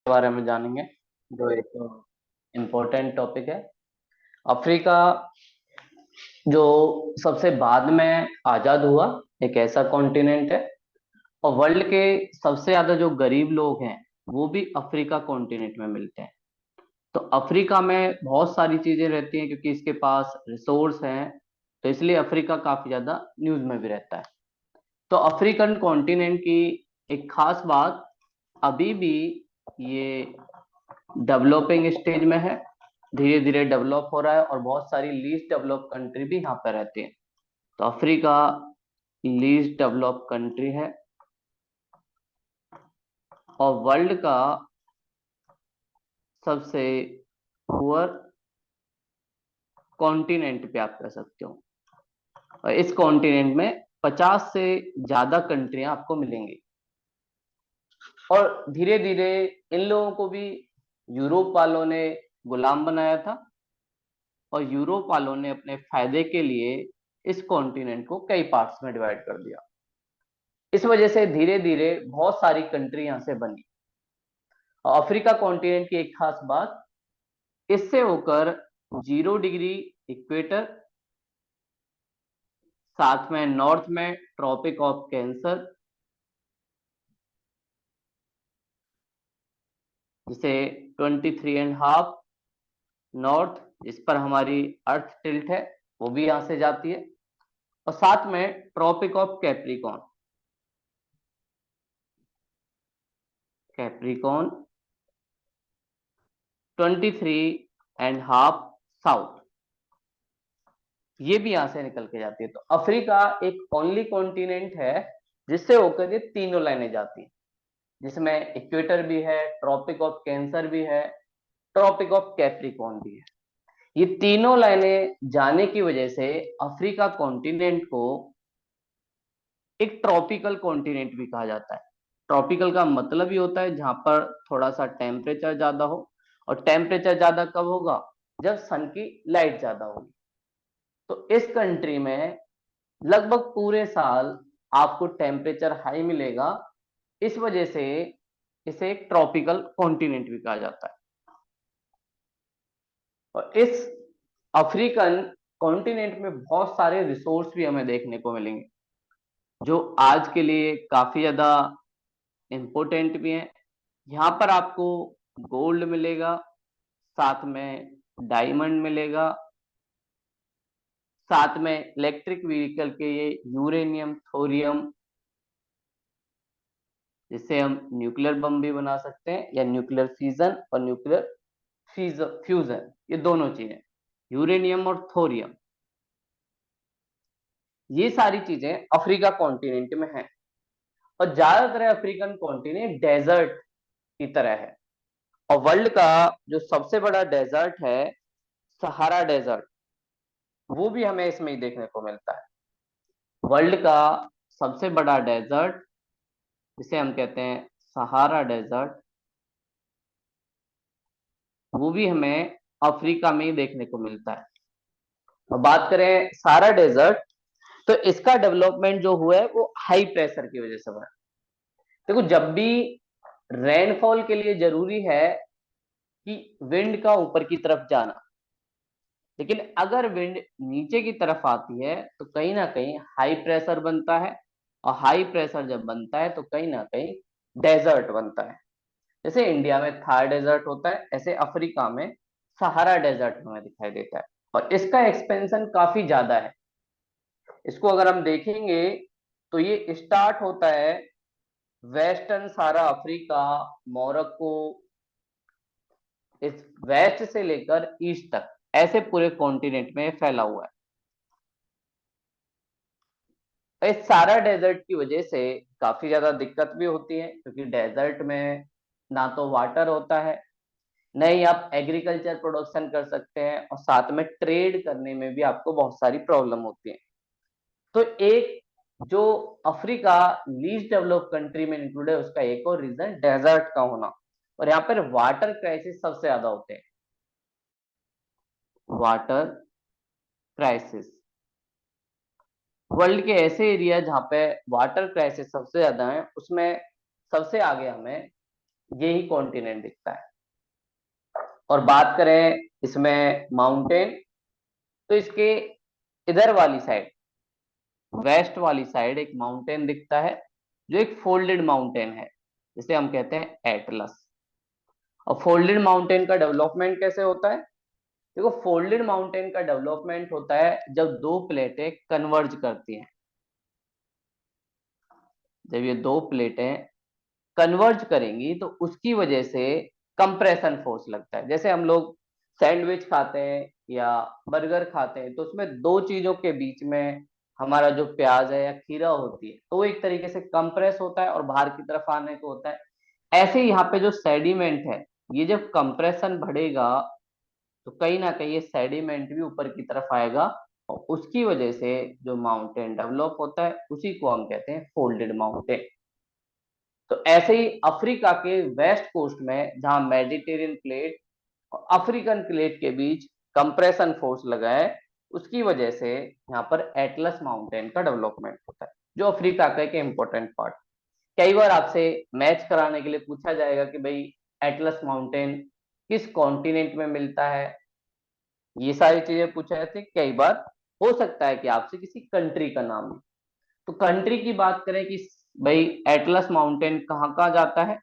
बारे में जानेंगे, जो एक इम्पोर्टेंट टॉपिक है। अफ्रीका जो सबसे बाद में आजाद हुआ, एक ऐसा कॉन्टिनेंट है। और वर्ल्ड के सबसे ज्यादा जो गरीब लोग हैं वो भी अफ्रीका कॉन्टिनेंट में मिलते हैं। तो अफ्रीका में बहुत सारी चीजें रहती हैं क्योंकि इसके पास रिसोर्स हैं, तो इसलिए अफ्रीका काफी ज्यादा न्यूज में भी रहता है। तो अफ्रीकन कॉन्टिनेंट की एक खास बात, अभी भी ये डेवलपिंग स्टेज में है, धीरे धीरे डेवलप हो रहा है और बहुत सारी लीस्ट डेवलप कंट्री भी यहाँ पे रहती है। तो अफ्रीका लीस्ट डेवलप कंट्री है और वर्ल्ड का सबसे पुअर कॉन्टिनेंट पे आप कह सकते हो। और इस कॉन्टिनेंट में 50 से ज्यादा कंट्रियां आपको मिलेंगी। और धीरे धीरे इन लोगों को भी यूरोप वालों ने गुलाम बनाया था और यूरोप वालों ने अपने फायदे के लिए इस कॉन्टिनेंट को कई पार्ट्स में डिवाइड कर दिया। इस वजह से धीरे धीरे बहुत सारी कंट्री यहां से बनी। और अफ्रीका कॉन्टिनेंट की एक खास बात, इससे होकर 0 डिग्री इक्वेटर, साथ में नॉर्थ में ट्रॉपिक ऑफ कैंसर, जिसे 23.5 नॉर्थ, जिस पर हमारी अर्थ टिल्ट है, वो भी यहां से जाती है। और साथ में tropic of Capricorn, Capricorn 23.5 south, ये भी यहां से निकल के जाती है। तो अफ्रीका एक ओनली कॉन्टिनेंट है जिससे होकर ये तीनों लाइनें जाती हैं, जिसमें इक्वेटर भी है, ट्रॉपिक ऑफ कैंसर भी है, ट्रॉपिक ऑफ कैप्रिकॉन भी है। ये तीनों लाइनें जाने की वजह से अफ्रीका कॉन्टिनेंट को एक ट्रॉपिकल कॉन्टिनेंट भी कहा जाता है। ट्रॉपिकल का मतलब ही होता है जहां पर थोड़ा सा टेम्परेचर ज्यादा हो। और टेम्परेचर ज्यादा कब होगा? जब सन की लाइट ज्यादा होगी। तो इस कंट्री में लगभग पूरे साल आपको टेम्परेचर हाई मिलेगा। इस वजह से इसे एक ट्रॉपिकल कॉन्टिनेंट भी कहा जाता है। और इस अफ्रीकन कॉन्टिनेंट में बहुत सारे रिसोर्स भी हमें देखने को मिलेंगे, जो आज के लिए काफी ज्यादा इम्पोर्टेंट भी हैं। यहाँ पर आपको गोल्ड मिलेगा, साथ में डायमंड मिलेगा, साथ में इलेक्ट्रिक व्हीकल के ये यूरेनियम, थोरियम, जिससे हम न्यूक्लियर बम भी बना सकते हैं, या न्यूक्लियर फिजन और न्यूक्लियर फ्यूजन, ये दोनों चीजें, यूरेनियम और थोरियम, ये सारी चीजें अफ्रीका कॉन्टिनेंट में हैं। और ज्यादातर अफ्रीकन कॉन्टिनेंट डेजर्ट की तरह है। और वर्ल्ड का जो सबसे बड़ा डेजर्ट है, सहारा डेजर्ट, वो भी हमें इसमें ही देखने को मिलता है। वर्ल्ड का सबसे बड़ा डेजर्ट, जिसे हम कहते हैं सहारा डेजर्ट, वो भी हमें अफ्रीका में ही देखने को मिलता है। और बात करें सहारा डेजर्ट, तो इसका डेवलपमेंट जो हुआ है वो हाई प्रेशर की वजह से हुआ है। देखो, जब भी रेनफॉल के लिए जरूरी है कि विंड का ऊपर की तरफ जाना, लेकिन अगर विंड नीचे की तरफ आती है तो कहीं ना कहीं हाई प्रेशर बनता है। और हाई प्रेशर जब बनता है तो कहीं ना कहीं डेजर्ट बनता है। जैसे इंडिया में थार डेजर्ट होता है, ऐसे अफ्रीका में सहारा डेजर्ट हमें दिखाई देता है। और इसका एक्सपेंशन काफी ज्यादा है। इसको अगर हम देखेंगे तो ये स्टार्ट होता है वेस्टर्न सारा अफ्रीका, मोरक्को, इस वेस्ट से लेकर ईस्ट तक, ऐसे पूरे कॉन्टिनेंट में फैला हुआ है। इस सारा डेजर्ट की वजह से काफी ज्यादा दिक्कत भी होती है, क्योंकि डेजर्ट में ना तो वाटर होता है, न ही आप एग्रीकल्चर प्रोडक्शन कर सकते हैं, और साथ में ट्रेड करने में भी आपको बहुत सारी प्रॉब्लम होती है। तो एक जो अफ्रीका लीस्ट डेवलप कंट्री में इंक्लूड है, उसका एक और रीजन डेजर्ट का होना। और यहाँ पर वाटर क्राइसिस सबसे ज्यादा होते हैं। वाटर क्राइसिस, वर्ल्ड के ऐसे एरिया जहाँ पे वाटर क्राइसिस सबसे ज्यादा है, उसमें सबसे आगे हमें यही कॉन्टिनेंट दिखता है। और बात करें इसमें माउंटेन, तो इसके इधर वाली साइड, वेस्ट वाली साइड एक माउंटेन दिखता है जो एक फोल्डेड माउंटेन है, जिसे हम कहते हैं एटलस। और फोल्डेड माउंटेन का डेवलपमेंट कैसे होता है? देखो, फोल्डेड माउंटेन का डेवलपमेंट होता है जब दो प्लेटें कन्वर्ज करती हैं। जब ये दो प्लेटें कन्वर्ज करेंगी तो उसकी वजह से कंप्रेशन फोर्स लगता है। जैसे हम लोग सैंडविच खाते हैं या बर्गर खाते हैं, तो उसमें दो चीजों के बीच में हमारा जो प्याज है या खीरा होती है, तो वो एक तरीके से कंप्रेस होता है और बाहर की तरफ आने को होता है। ऐसे ही यहाँ पे जो सेडिमेंट है, ये जब कंप्रेशन बढ़ेगा तो कहीं ना कहीं ये सेडिमेंट भी ऊपर की तरफ आएगा, और उसकी वजह से जो माउंटेन डेवलप होता है उसी को हम कहते हैं फोल्डेड माउंटेन। तो ऐसे ही अफ्रीका के वेस्ट कोस्ट में, जहां मेडिटेरियन प्लेट और अफ्रीकन प्लेट के बीच कंप्रेशन फोर्स लगा है, उसकी वजह से यहाँ पर एटलस माउंटेन का डेवलपमेंट होता है, जो अफ्रीका का एक इंपॉर्टेंट पार्ट। कई बार आपसे मैच कराने के लिए पूछा जाएगा कि भाई एटलस माउंटेन किस कॉन्टिनेंट में मिलता है, ये सारी चीजें पूछा जाती है। कई बार हो सकता है कि आपसे किसी कंट्री का नाम ले, तो कंट्री की बात करें कि भाई एटलस माउंटेन कहाँ कहाँ जाता है,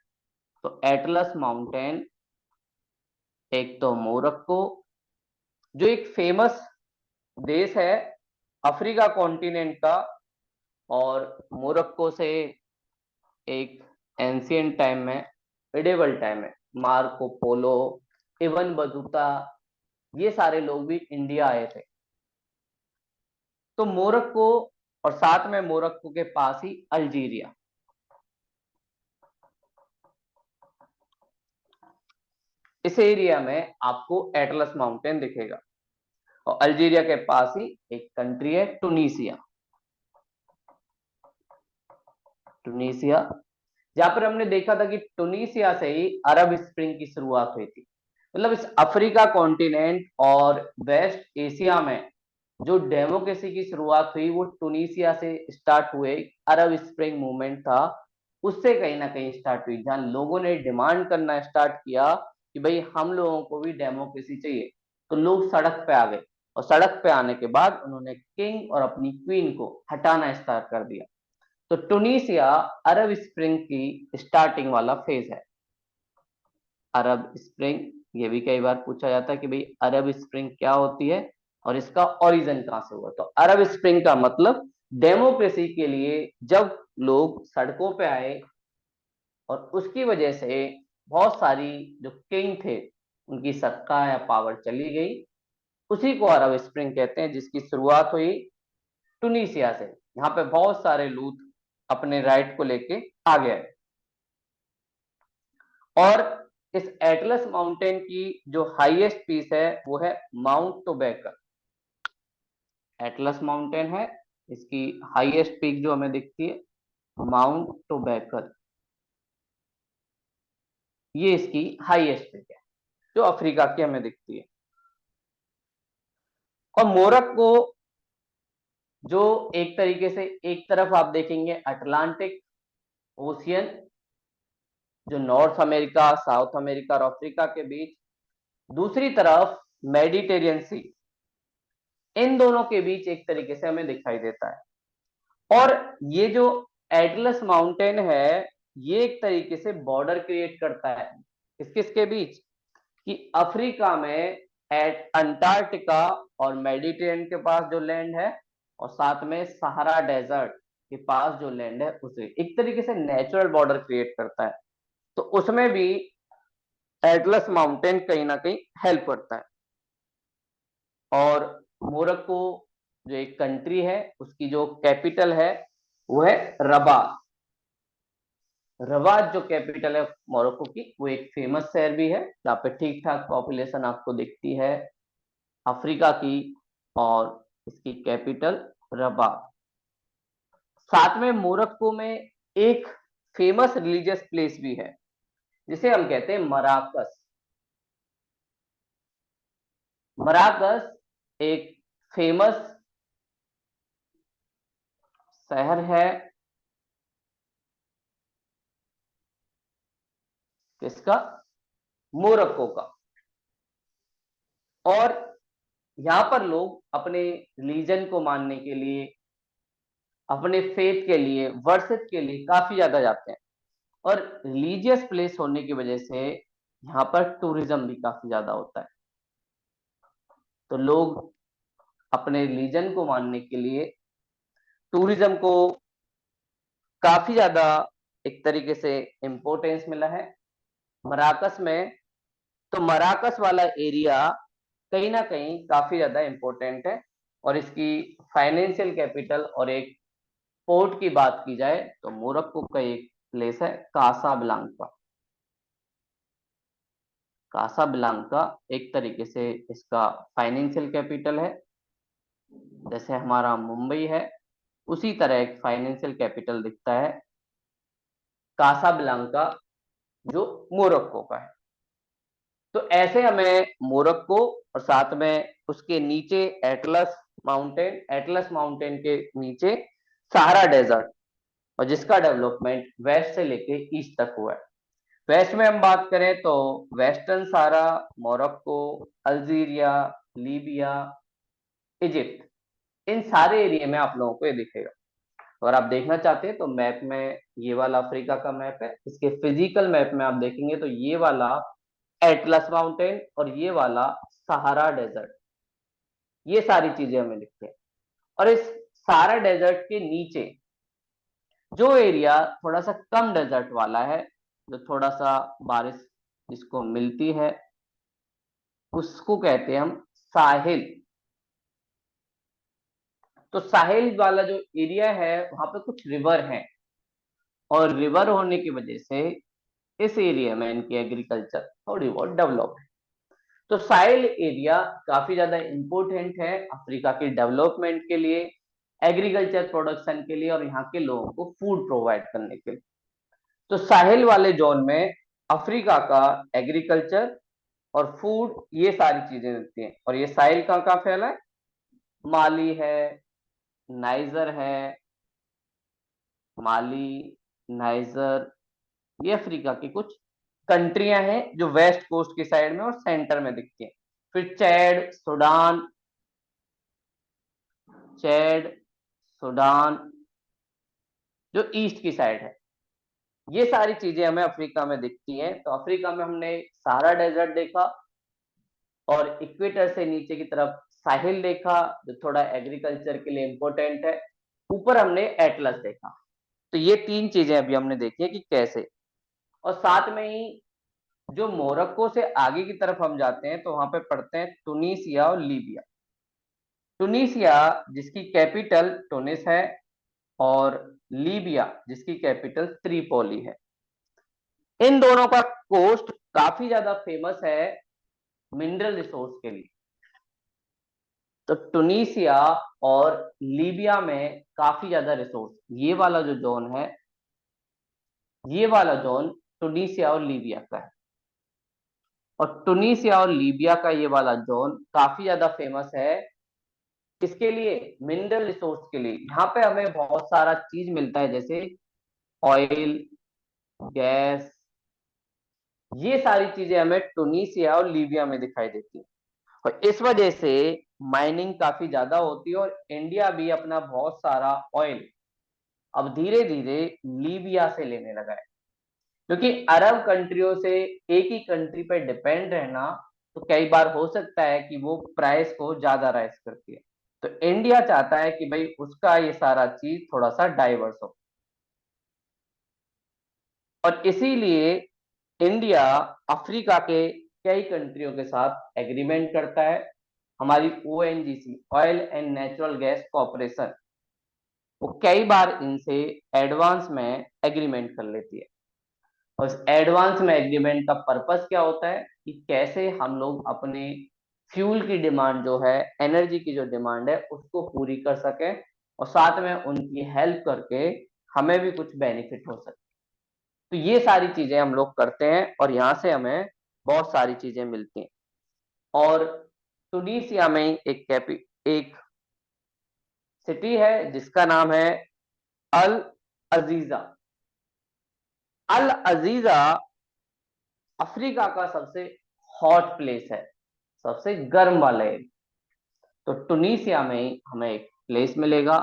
तो एटलस माउंटेन एक तो मोरक्को, जो एक फेमस देश है अफ्रीका कॉन्टिनेंट का, और मोरक्को से एक एंशियंट टाइम में, मिडिवल टाइम में मार्को पोलो, इबन बतूता, ये सारे लोग भी इंडिया आए थे। तो मोरक्को, और साथ में मोरक्को के पास ही अल्जीरिया, इस एरिया में आपको एटलस माउंटेन दिखेगा। और अल्जीरिया के पास ही एक कंट्री है टूनिसिया, टूनिसिया, जहां पर हमने देखा था कि टूनिसिया से ही अरब स्प्रिंग की शुरुआत हुई थी। मतलब इस अफ्रीका कॉन्टिनेंट और वेस्ट एशिया में जो डेमोक्रेसी की शुरुआत हुई वो टूनिसिया से स्टार्ट हुए, अरब स्प्रिंग मूवमेंट था, उससे कहीं ना कहीं स्टार्ट हुई, जहां लोगों ने डिमांड करना स्टार्ट किया कि भाई हम लोगों को भी डेमोक्रेसी चाहिए। तो लोग सड़क पे आ गए, और सड़क पे आने के बाद उन्होंने किंग और अपनी क्वीन को हटाना स्टार्ट कर दिया। तो टूनिसिया अरब स्प्रिंग की स्टार्टिंग वाला फेज है। अरब स्प्रिंग, ये भी कई बार पूछा जाता है कि भाई अरब स्प्रिंग क्या होती है और इसका ओरिजिन कहां से हुआ। तो अरब स्प्रिंग का मतलब डेमोक्रेसी के लिए जब लोग सड़कों पे आए, और उसकी वजह से बहुत सारी जो किंग थे उनकी सत्ता या पावर चली गई, उसी को अरब स्प्रिंग कहते हैं, जिसकी शुरुआत हुई टूनिसिया से। यहाँ पे बहुत सारे लोग अपने राइट को लेके आ गए। और इस एटलस माउंटेन की जो हाईएस्ट पीस है वो है माउंट टोबैकर। एटलस माउंटेन है, इसकी हाईएस्ट पीक जो हमें दिखती है माउंट टोबैकर, ये इसकी हाईएस्ट पीक है जो अफ्रीका की हमें दिखती है। और मोरक्को, जो एक तरीके से एक तरफ आप देखेंगे अटलांटिक ओशियन, जो नॉर्थ अमेरिका, साउथ अमेरिका और अफ्रीका के बीच, दूसरी तरफ मेडिटेरियन सी, इन दोनों के बीच एक तरीके से हमें दिखाई देता है। और ये जो एटलस माउंटेन है, ये एक तरीके से बॉर्डर क्रिएट करता है किस किस के बीच, कि अफ्रीका में एट अंटार्कटिका और मेडिटेरियन के पास जो लैंड है, और साथ में सहारा डेजर्ट के पास जो लैंड है, उसे एक तरीके से नेचुरल बॉर्डर क्रिएट करता है। तो उसमें भी एटलस माउंटेन कहीं ना कहीं हेल्प करता है। और मोरक्को जो एक कंट्री है, उसकी जो कैपिटल है वो है रबात। रबात जो कैपिटल है मोरक्को की, वो एक फेमस शहर भी है, जहाँ पे ठीक ठाक पॉपुलेशन आपको दिखती है अफ्रीका की, और इसकी कैपिटल रबात। साथ में मोरक्को में एक फेमस रिलीजियस प्लेस भी है, जिसे हम कहते हैं मराकस। मराकस एक फेमस शहर है किसका? मोरक्को का। और यहां पर लोग अपने रिलीजन को मानने के लिए, अपने फेथ के लिए, वर्शिप के लिए काफी ज्यादा जाते हैं। और रिलीजियस प्लेस होने की वजह से यहाँ पर टूरिज्म भी काफी ज्यादा होता है। तो लोग अपने रिलीजन को मानने के लिए टूरिज्म को काफी ज्यादा एक तरीके से इंपॉर्टेंस मिला है। मराकस में, तो मराकस वाला एरिया कहीं ना कहीं काफी ज्यादा इंपॉर्टेंट है। और इसकी फाइनेंशियल कैपिटल और एक पोर्ट की बात की जाए तो मोरक्को का एक प्लेस है कासाब्लांका। कासाब्लांका एक तरीके से इसका फाइनेंशियल कैपिटल है। जैसे हमारा मुंबई है, उसी तरह एक फाइनेंशियल कैपिटल दिखता है कासाब्लांका, जो मोरक्को का है। तो ऐसे हमें मोरक्को और साथ में उसके नीचे एटलस माउंटेन के नीचे सहारा डेजर्ट, और जिसका डेवलपमेंट वेस्ट से लेके ईस्ट तक हुआ है। वेस्ट में हम बात करें तो वेस्टर्न सहारा, मोरक्को, अल्जीरिया, लीबिया, इजिप्ट, इन सारे एरिया में आप लोगों को ये दिखेगा। अगर आप देखना चाहते हैं तो मैप में ये वाला अफ्रीका का मैप है, इसके फिजिकल मैप में आप देखेंगे तो ये वाला एटलस माउंटेन और ये वाला सहारा डेजर्ट, ये सारी चीजें हमें दिखती हैं। और इस सहारा डेजर्ट के नीचे जो एरिया थोड़ा सा कम डेजर्ट वाला है, जो थोड़ा सा बारिश जिसको मिलती है, उसको कहते हैं हम साहिल। तो साहिल वाला जो एरिया है वहां पे कुछ रिवर हैं, और रिवर होने की वजह से इस एरिया में इनकी एग्रीकल्चर थोड़ी बहुत डेवलप है। तो साहिल एरिया काफी ज्यादा इंपॉर्टेंट है अफ्रीका की डेवलपमेंट के लिए, एग्रीकल्चर प्रोडक्शन के लिए, और यहाँ के लोगों को फूड प्रोवाइड करने के लिए। तो साहिल वाले जोन में अफ्रीका का एग्रीकल्चर और फूड, ये सारी चीजें रहती हैं। और ये साहिल कहाँ कहाँ फैला है? माली है, नाइजर है, माली, नाइजर, ये अफ्रीका की कुछ कंट्रियां हैं जो वेस्ट कोस्ट की साइड में और सेंटर में दिखती हैं। फिर चैड, सूडान जो ईस्ट की साइड है, ये सारी चीजें हमें अफ्रीका में दिखती हैं। तो अफ्रीका में हमने सहारा डेजर्ट देखा, और इक्वेटर से नीचे की तरफ साहिल देखा जो थोड़ा एग्रीकल्चर के लिए इंपॉर्टेंट है। ऊपर हमने एटलस देखा। तो ये तीन चीजें अभी हमने देखी है कि कैसे। और साथ में ही जो मोरक्को से आगे की तरफ हम जाते हैं तो वहां पे पढ़ते हैं टुनीसिया और लीबिया। टुनीसिया जिसकी कैपिटल टुनिस है, और लीबिया जिसकी कैपिटल त्रिपोली है। इन दोनों का कोस्ट काफी ज्यादा फेमस है मिनरल रिसोर्स के लिए। तो टुनीसिया और लीबिया में काफी ज्यादा रिसोर्स, ये वाला जो जोन है, ये वाला जोन टुनीसिया और लीबिया का है। और टुनीसिया और लीबिया का ये वाला जोन काफी ज्यादा फेमस है किसके लिए? मिनरल रिसोर्स के लिए। यहाँ पे हमें बहुत सारा चीज मिलता है, जैसे ऑयल, गैस, ये सारी चीजें हमें टुनीसिया और लीबिया में दिखाई देती है। और इस वजह से माइनिंग काफी ज्यादा होती है, और इंडिया भी अपना बहुत सारा ऑयल अब धीरे धीरे लीबिया से लेने लगा है। क्योंकि अरब कंट्रियों से एक ही कंट्री पे डिपेंड रहना, तो कई बार हो सकता है कि वो प्राइस को ज्यादा राइज करती है। तो इंडिया चाहता है कि भाई उसका ये सारा चीज थोड़ा सा डाइवर्स हो, और इसीलिए इंडिया अफ्रीका के कई कंट्रियों के साथ एग्रीमेंट करता है। हमारी ONGC, oil and natural gas corporation, वो कई बार इनसे एडवांस में एग्रीमेंट कर लेती है। और इस एडवांस में एग्रीमेंट का पर्पस क्या होता है कि कैसे हम लोग अपने फ्यूल की डिमांड जो है, एनर्जी की जो डिमांड है, उसको पूरी कर सकें, और साथ में उनकी हेल्प करके हमें भी कुछ बेनिफिट हो सके। तो ये सारी चीजें हम लोग करते हैं, और यहाँ से हमें बहुत सारी चीजें मिलती हैं। और टुनीसिया में एक सिटी है जिसका नाम है अल अजीजा। अल अजीजा अफ्रीका का सबसे हॉट प्लेस है, सबसे गर्म वाला एरिया। तो टुनीसिया में ही हमें एक प्लेस मिलेगा,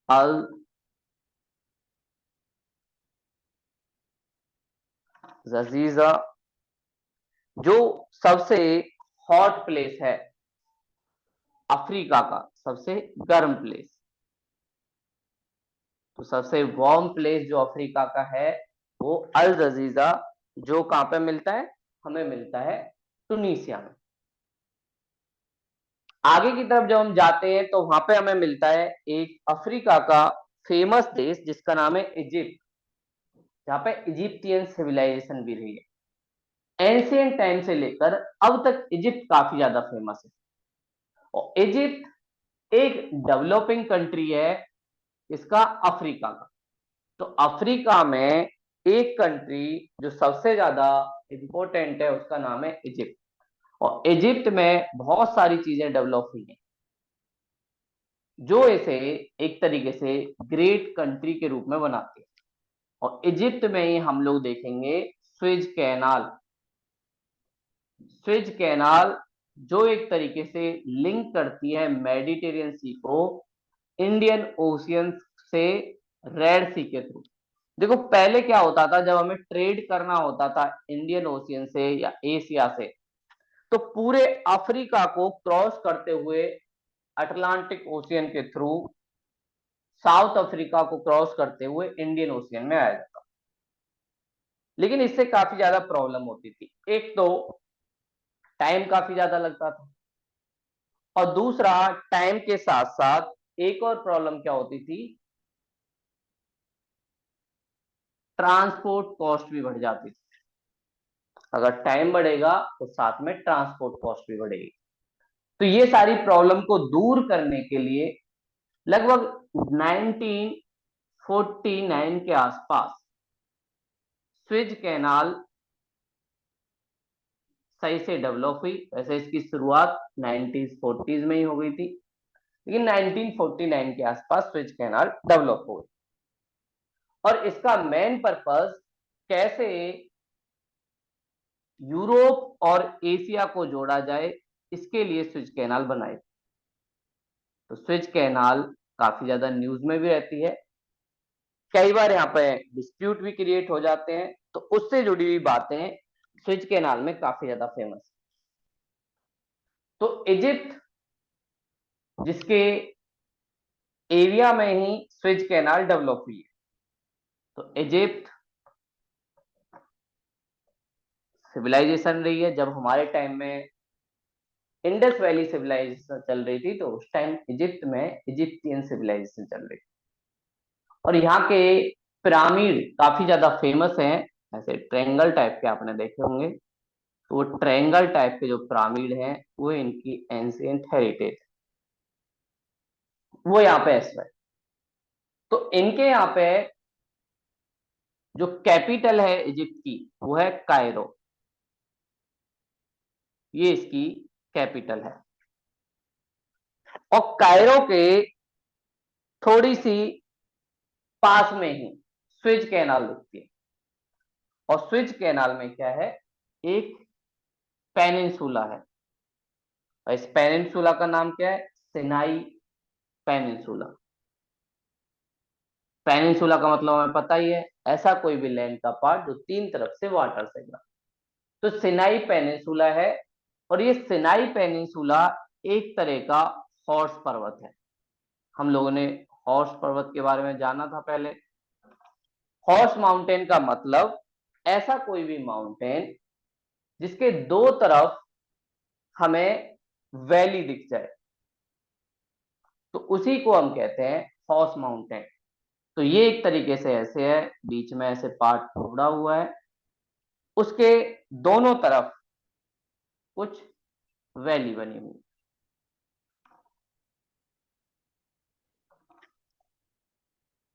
अल जजीजा, जो सबसे हॉट प्लेस है, अफ्रीका का सबसे गर्म प्लेस। तो सबसे वार्म प्लेस जो अफ्रीका का है वो अल जजीजा, जो कहां पे मिलता है, हमें मिलता है टुनीसिया में। आगे की तरफ जब हम जाते हैं तो वहां पे हमें मिलता है एक अफ्रीका का फेमस देश जिसका नाम है इजिप्ट, जहाँ पे इजिप्टियन सिविलाइजेशन भी रही है। एंशियंट टाइम से लेकर अब तक इजिप्ट काफी ज्यादा फेमस है। और इजिप्ट एक डेवलपिंग कंट्री है, इसका अफ्रीका का। तो अफ्रीका में एक कंट्री जो सबसे ज्यादा इंपॉर्टेंट है उसका नाम है इजिप्ट। और इजिप्ट में बहुत सारी चीजें डेवलप हुई हैं जो इसे एक तरीके से ग्रेट कंट्री के रूप में बनाती है। और इजिप्ट में ही हम लोग देखेंगे स्वेज कैनाल। स्वेज कैनाल जो एक तरीके से लिंक करती है मेडिटेरियन सी को इंडियन ओशियन से रेड सी के थ्रू। देखो पहले क्या होता था, जब हमें ट्रेड करना होता था इंडियन ओशियन से या एशिया से, तो पूरे अफ्रीका को क्रॉस करते हुए अटलांटिक ओशियन के थ्रू साउथ अफ्रीका को क्रॉस करते हुए इंडियन ओशियन में आया जाता। लेकिन इससे काफी ज्यादा प्रॉब्लम होती थी। एक तो टाइम काफी ज्यादा लगता था, और दूसरा टाइम के साथ साथ एक और प्रॉब्लम क्या होती थी, ट्रांसपोर्ट कॉस्ट भी बढ़ जाती थी। अगर टाइम बढ़ेगा तो साथ में ट्रांसपोर्ट कॉस्ट भी बढ़ेगी। तो ये सारी प्रॉब्लम को दूर करने के लिए लगभग 1949 के आसपास स्विज कैनाल सही से डेवलप हुई। वैसे इसकी शुरुआत 1940s में ही हो गई थी, लेकिन 1949 के आसपास स्विज कैनाल डेवलप हो गई। और इसका मेन पर्पस कैसे यूरोप और एशिया को जोड़ा जाए, इसके लिए स्विज कैनाल बनाए। तो स्विज कैनाल काफी ज्यादा न्यूज में भी रहती है, कई बार यहाँ पे डिस्प्यूट भी क्रिएट हो जाते हैं, तो उससे जुड़ी हुई बातें स्विज कैनाल में काफी ज्यादा फेमस। तो इजिप्ट जिसके एरिया में ही स्विज कैनाल डेवलप हुई है, तो इजिप्ट सिविलाइजेशन रही है। जब हमारे टाइम में इंडस वैली सिविलाइजेशन चल रही थी तो उस टाइम इजिप्ट में इजिप्टियन सिविलाइजेशन चल रही थी। और यहाँ के पिरामिड काफी ज्यादा फेमस हैं, ऐसे ट्रायंगल टाइप के आपने देखे होंगे। तो वो ट्रायंगल टाइप के जो पिरामिड हैं वो इनकी एंशियंट हेरिटेज, वो यहाँ पे है। तो इनके यहाँ पे जो कैपिटल है इजिप्ट की वो है कायरो, ये इसकी कैपिटल है। और कायरो के थोड़ी सी पास में ही स्विज कैनाल दिखती है। और स्विज कैनाल में क्या है, एक पेनिनसुला है। और इस पेनिनसुला का नाम क्या है, सिनाई पेनिनसुला। पेनिनसुला का मतलब हमें पता ही है, ऐसा कोई भी लैंड का पार्ट जो तीन तरफ से वाटर से घिरा। तो सिनाई पेनिनसुला है। और ये सिनाई पेनिनसुला एक तरह का हॉर्स पर्वत है। हम लोगों ने हॉर्स पर्वत के बारे में जाना था पहले। हॉर्स माउंटेन का मतलब ऐसा कोई भी माउंटेन जिसके दो तरफ हमें वैली दिख जाए, तो उसी को हम कहते हैं हॉर्स माउंटेन। तो ये एक तरीके से ऐसे है, बीच में ऐसे पार्ट टुकड़ा हुआ है, उसके दोनों तरफ कुछ वैली बनी हुई।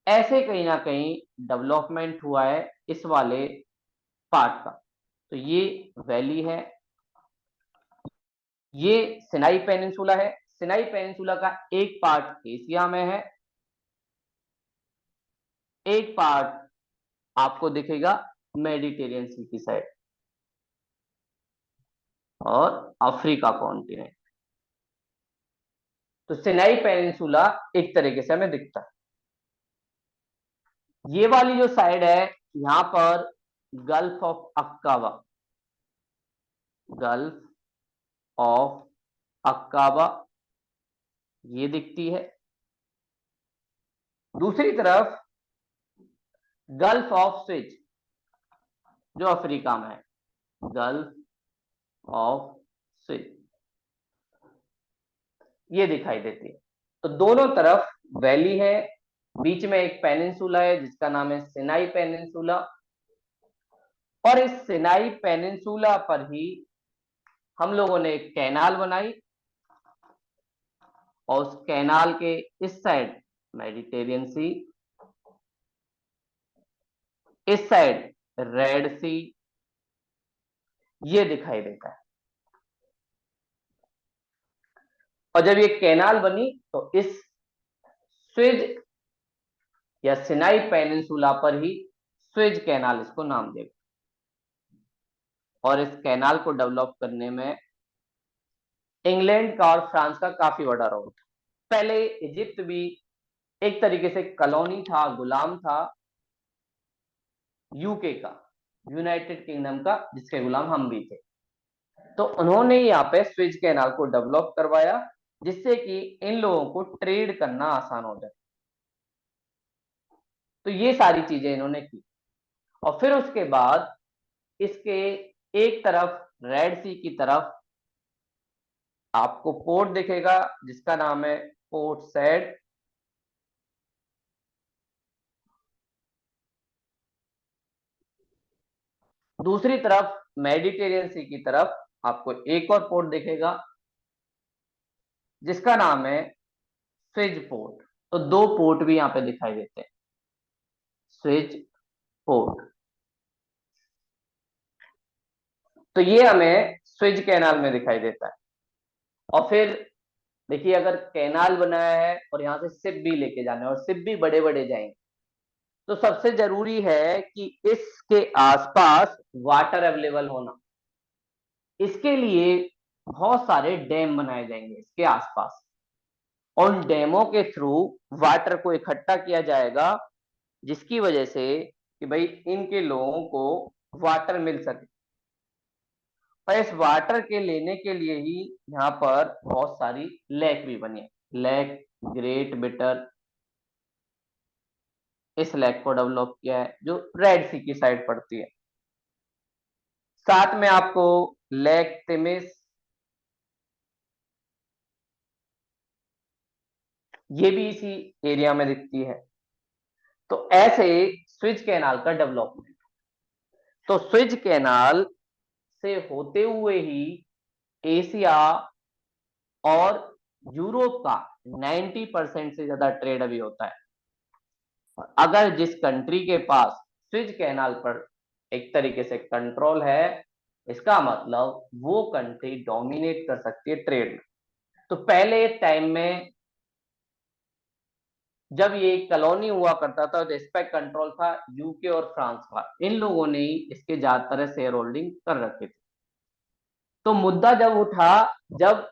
ऐसे कहीं ना कहीं डेवलपमेंट हुआ है इस वाले पार्ट का। तो ये वैली है, ये सिनाई पेनिनसुला है। सिनाई पेनिनसुला का एक पार्ट एशिया में है, एक पार्ट आपको दिखेगा मेडिटेरियन सी की साइड और अफ्रीका कॉन्टिनेंट। तो सिनाई पेनिनसुला एक तरीके से हमें दिखता है। ये वाली जो साइड है यहां पर गल्फ ऑफ अक्काबा, गल्फ ऑफ अक्काबा ये दिखती है। दूसरी तरफ गल्फ ऑफ स्विज जो अफ्रीका में है, गल्फ ऑफ स्विज ये दिखाई देती है। तो दोनों तरफ वैली है, बीच में एक पेनिनसुला है जिसका नाम है सिनाई पेनिनसुला, और इस सिनाई पेनिनसुला पर ही हम लोगों ने एक कैनाल बनाई और उस कैनाल के इस साइड मेडिटेरियन सी, इस साइड रेड सी ये दिखाई देता है। और जब ये कैनाल बनी तो इस स्विज या सिनाई पेनिनसुला पर ही स्विज कैनाल इसको नाम देगा। और इस कैनाल को डेवलप करने में इंग्लैंड का और फ्रांस का काफी बड़ा रोल था। पहले इजिप्ट भी एक तरीके से कॉलोनी था, गुलाम था यूके का, यूनाइटेड किंगडम का, जिसके गुलाम हम भी थे। तो उन्होंने यहाँ पे स्विज कैनाल को डेवलप करवाया जिससे कि इन लोगों को ट्रेड करना आसान हो जाए। तो ये सारी चीजें इन्होंने की। और फिर उसके बाद इसके एक तरफ रेड सी की तरफ आपको पोर्ट दिखेगा जिसका नाम है पोर्ट सैड, दूसरी तरफ मेडिटेरियन सी की तरफ आपको एक और पोर्ट दिखेगा जिसका नाम है स्विज पोर्ट। तो दो पोर्ट भी यहां पे दिखाई देते हैं, स्विज पोर्ट। तो ये हमें स्विज कैनाल में दिखाई देता है। और फिर देखिए अगर कैनाल बनाया है और यहाँ से शिप भी लेके जाना है और शिप भी बड़े बड़े जाएंगे, तो सबसे जरूरी है कि इसके आसपास वाटर अवेलेबल होना। इसके लिए बहुत सारे डैम बनाए जाएंगे इसके आसपास, और उन डैमों के थ्रू वाटर को इकट्ठा किया जाएगा जिसकी वजह से कि भाई इनके लोगों को वाटर मिल सके। और इस वाटर के लेने के लिए ही यहाँ पर बहुत सारी लेक भी बनी है, लेक ग्रेट बिटर, इस लेक को डेवलप किया है जो रेड सी की साइड पड़ती है। साथ में आपको लेक तिमिस ये भी इसी एरिया में दिखती है। तो ऐसे स्विज कैनाल का डेवलपमेंट, तो स्विज कैनाल से होते हुए ही एशिया और यूरोप का 90% से ज्यादा ट्रेड अभी होता है। अगर जिस कंट्री के पास स्विज कैनाल पर एक तरीके से कंट्रोल है, इसका मतलब वो कंट्री डोमिनेट कर सकती है ट्रेड में। तो पहले टाइम में जब ये कॉलोनी हुआ करता था तो इस पर कंट्रोल था यूके और फ्रांस का, इन लोगों ने ही इसके ज्यादातर शेयर होल्डिंग कर रखे थे। तो मुद्दा जब उठा, जब